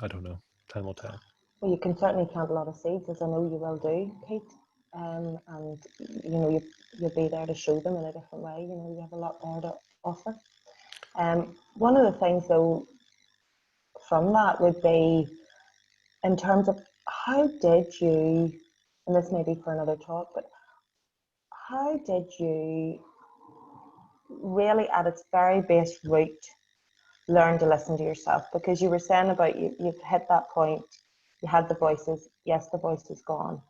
I don't know. Time will tell. Well, you can certainly plant a lot of seeds, as I know you will do, Pete. And you know, you'll be there to show them in a different way. You know, you have a lot there to offer. One of the things, though, from that would be in terms of how did you, and this may be for another talk, but how did you really, at its very base root, learn to listen to yourself? Because you were saying about you've hit that point, you had the voices, yes, the voice is gone,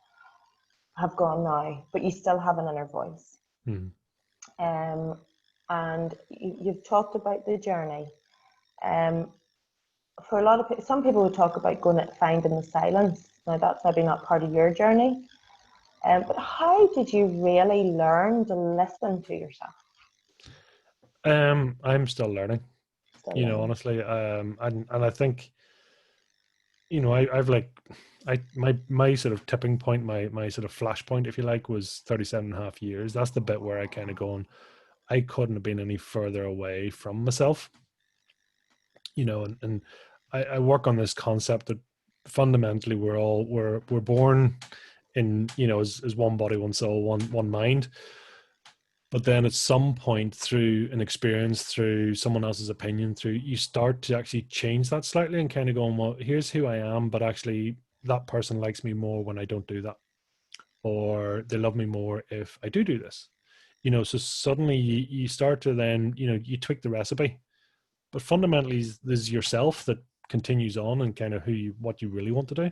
have gone now, but you still have an inner voice. Mm. And you've talked about the journey. For a lot of people, some people would talk about going and finding the silence. Now that's maybe not part of your journey, but how did you really learn to listen to yourself? I'm still learning, Still you know, learning. honestly. And I think, you know, I've like, my sort of tipping point, my sort of flashpoint, if you like, was 37.5 years. That's the bit where I kind of going, I couldn't have been any further away from myself, you know. And I work on this concept that fundamentally we're born in, you know, as one body, one soul, one mind. But then at some point, through an experience, through someone else's opinion, through, you start to actually change that slightly and kind of going, well, here's who I am, but actually that person likes me more when I don't do that, or they love me more if I do this, you know. So suddenly you start to then, you know, you tweak the recipe, but fundamentally there's yourself that continues on and kind of what you really want to do.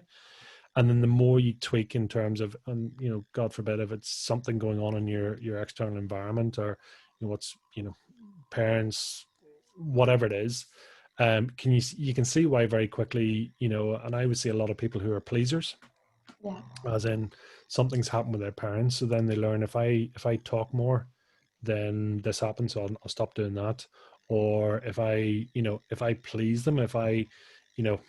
And then the more you tweak in terms of, you know, God forbid, if it's something going on in your external environment, or, you know, what's, you know, parents, whatever it is, you can see why very quickly, you know. And I would see a lot of people who are pleasers, Yeah. as in something's happened with their parents, so then they learn, if I talk more, then this happens, so I'll stop doing that. Or if I, you know, if I please them, if I, you know,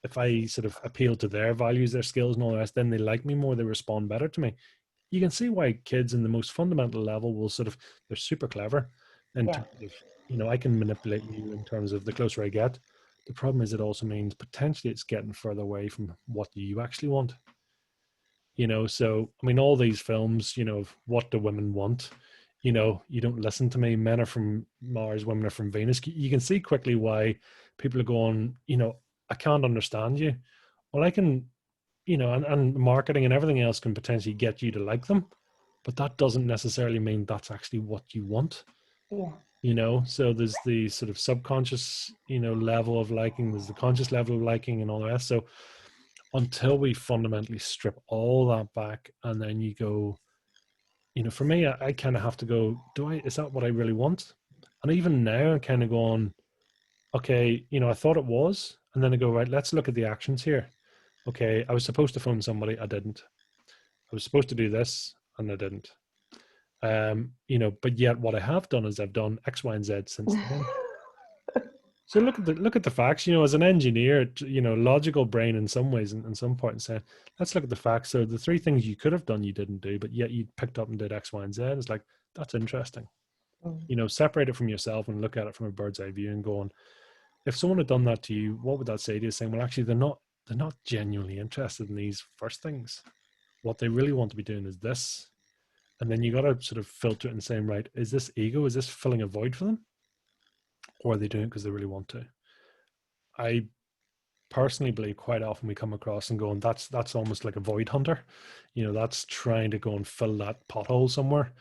if I sort of appeal to their values, their skills, and all the rest, then they like me more, they respond better to me. You can see why kids in the most fundamental level will sort of, they're super clever in Yeah. terms of, you know, I can manipulate you in terms of the closer I get. The problem is it also means potentially it's getting further away from what you actually want. You know, so I mean, all these films, you know, of what do women want, you know, you don't listen to me, men are from Mars, women are from Venus. You can see quickly why people are going, you know, I can't understand you. Well, I can, you know, and marketing and everything else can potentially get you to like them, but that doesn't necessarily mean that's actually what you want, Yeah. you know. So there's the sort of subconscious, you know, level of liking, there's the conscious level of liking, and all the rest. So until we fundamentally strip all that back, and then you go, you know, for me, I kind of have to go, is that what I really want? And even now I'm kind of going, okay, you know, I thought it was, and then I go, right, let's look at the actions here. Okay, I was supposed to phone somebody, I didn't. I was supposed to do this, and I didn't. You know, but yet what I have done is I've done X, Y, and Z since then. So look at the facts. You know, as an engineer, you know, logical brain in some ways, in some point, and saying, let's look at the facts. So the three things you could have done, you didn't do, but yet you picked up and did X, Y, and Z. It's like, that's interesting. Mm. You know, separate it from yourself and look at it from a bird's eye view and going, if someone had done that to you, what would that say to you? Saying, well, actually, they're not genuinely interested in these first things. What they really want to be doing is this. And then you got to sort of filter it and saying, right, is this ego? Is this filling a void for them? Or are they doing it because they really want to? I personally believe quite often we come across and going, that's almost like a void hunter. You know, that's trying to go and fill that pothole somewhere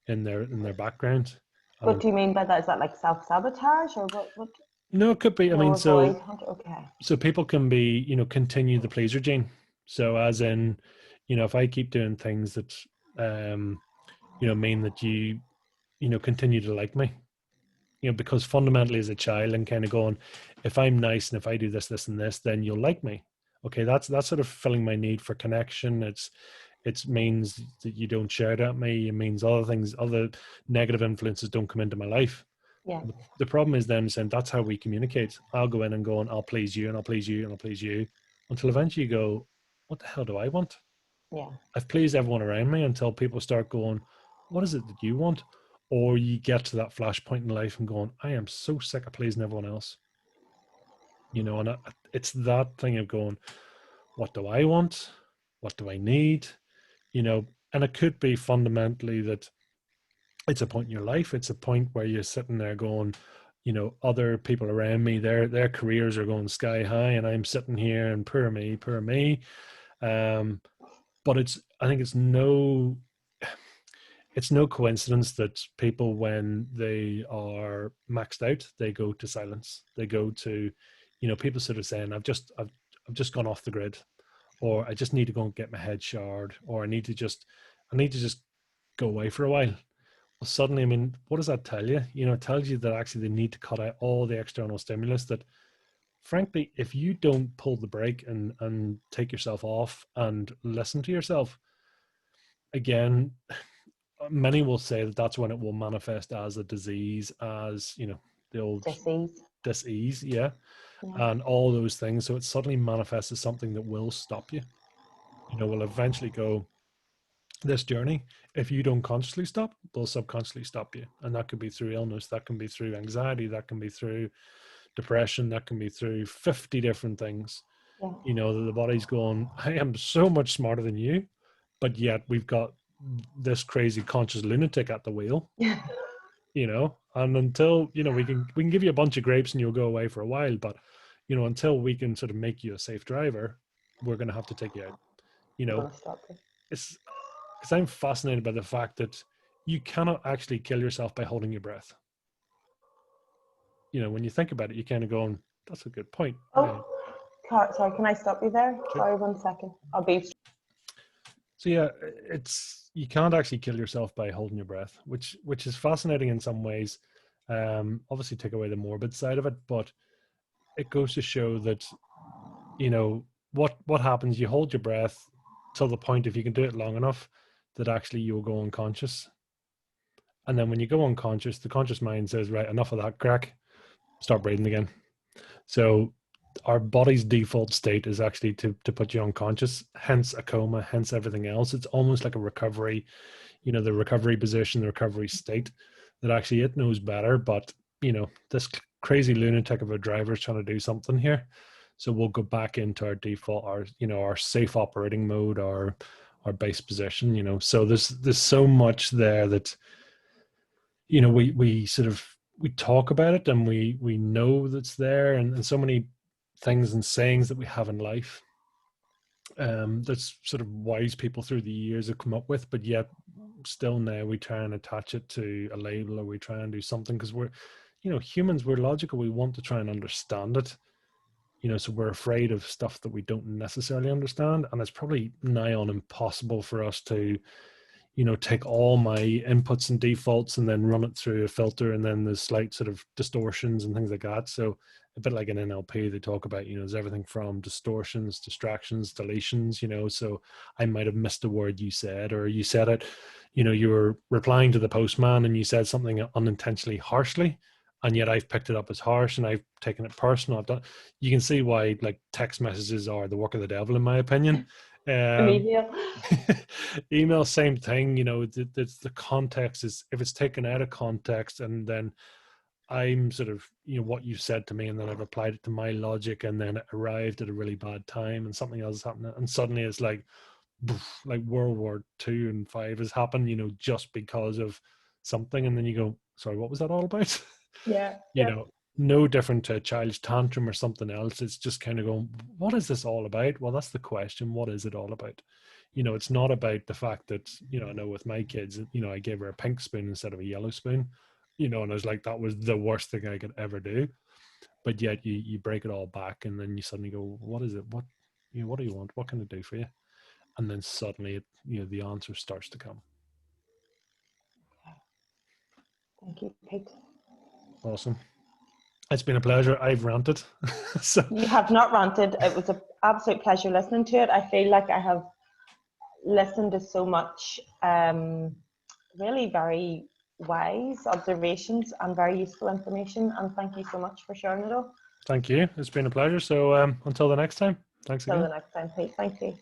in their background. What And do you mean by that? Is that like self-sabotage or what? no, it could be. I No, mean, avoid so hunter. Okay. so people can be, you know, continue the pleaser gene. So as in, you know, if I keep doing things that you know, mean that you know, continue to like me, you know, because fundamentally as a child and kind of going, if I'm nice and if I do this, this, and this, then you'll like me. Okay, that's sort of filling my need for connection. It means that you don't shout at me. It means other things, other negative influences don't come into my life. Yeah. The problem is them saying that's how we communicate. I'll go in and go, and I'll please you, and I'll please you, and I'll please you, until eventually you go, what the hell do I want? Yeah. I've pleased everyone around me, until people start going, what is it that you want? Or you get to that flashpoint in life and going, I am so sick of pleasing everyone else. And it's that thing of going, what do I want? What do I need? And it could be fundamentally that it's a point in your life. It's a point where you're sitting there going, other people around me, their careers are going sky high, and I'm sitting here and poor me, poor me. But I think it's no coincidence that people, when they are maxed out, they go to silence. They go to, people sort of saying, I've just gone off the grid, or I just need to go and get my head showered, or I need to just go away for a while. Well, suddenly, I mean, what does that tell you? It tells you that actually they need to cut out all the external stimulus that, frankly, if you don't pull the brake and take yourself off and listen to yourself, again, many will say that that's when it will manifest as a disease, as, the old Disease. disease, yeah, Yeah. and all those things. So it suddenly manifests as something that will stop you, will eventually go, this journey, if you don't consciously stop, they'll subconsciously stop you. And that could be through illness, that can be through anxiety, that can be through depression, that can be through 50 different things. Yeah. That the body's going, I am so much smarter than you, but yet we've got this crazy conscious lunatic at the wheel. And until we can give you a bunch of grapes and you'll go away for a while, but until we can sort of make you a safe driver, we're going to have to take you out. I'm gonna stop you. It's because I'm fascinated by the fact that you cannot actually kill yourself by holding your breath. When you think about it, you kind of going, that's a good point. Oh, sorry, can I stop you there? Sure. Sorry, 1 second. I'll be. So yeah, you can't actually kill yourself by holding your breath, which is fascinating in some ways. Obviously take away the morbid side of it, but it goes to show that, what happens, you hold your breath till the point, if you can do it long enough, that actually you'll go unconscious. And then when you go unconscious, the conscious mind says, right, enough of that crack, start breathing again. So our body's default state is actually to put you unconscious, hence a coma, hence everything else. It's almost like a recovery, the recovery position, the recovery state, that actually it knows better. But, this crazy lunatic of a driver is trying to do something here. So we'll go back into our default, our safe operating mode, our base position, so there's so much there that, we sort of, we talk about it, and we know that's there, and so many things and sayings that we have in life, that's sort of wise people through the years have come up with, but yet still now we try and attach it to a label, or we try and do something, because we're, humans, we're logical, we want to try and understand it, so we're afraid of stuff that we don't necessarily understand, and it's probably nigh on impossible for us to, take all my inputs and defaults and then run it through a filter, and then there's slight sort of distortions and things like that. So a bit like in NLP, they talk about, there's everything from distortions, distractions, deletions, so I might have missed a word you said, or you said it, you were replying to the postman and you said something unintentionally harshly, and yet I've picked it up as harsh and I've taken it personal. You can see why, like, text messages are the work of the devil, in my opinion. Email. Email, same thing. The context is, if it's taken out of context, and then I'm sort of, what you said to me, and then I've applied it to my logic, and then it arrived at a really bad time, and something else happened, and suddenly it's like World War II and five has happened, just because of something, and then you go, sorry, what was that all about? Yeah. No different to a child's tantrum or something else. It's just kind of going, what is this all about? Well, that's the question. What is it all about? It's not about the fact that, I know with my kids, I gave her a pink spoon instead of a yellow spoon, and I was like, that was the worst thing I could ever do. But yet you break it all back, and then you suddenly go, what is it? What do you want? What can I do for you? And then suddenly the answer starts to come. Thank you, Pete. Awesome. It's been a pleasure. I've ranted. So You have not ranted. It was an absolute pleasure listening to it. I feel like I have listened to so much really very wise observations and very useful information. And thank you so much for sharing it all. thank you. It's been a pleasure. So until the next time, thanks Till again. the next time, Pete. Thank you.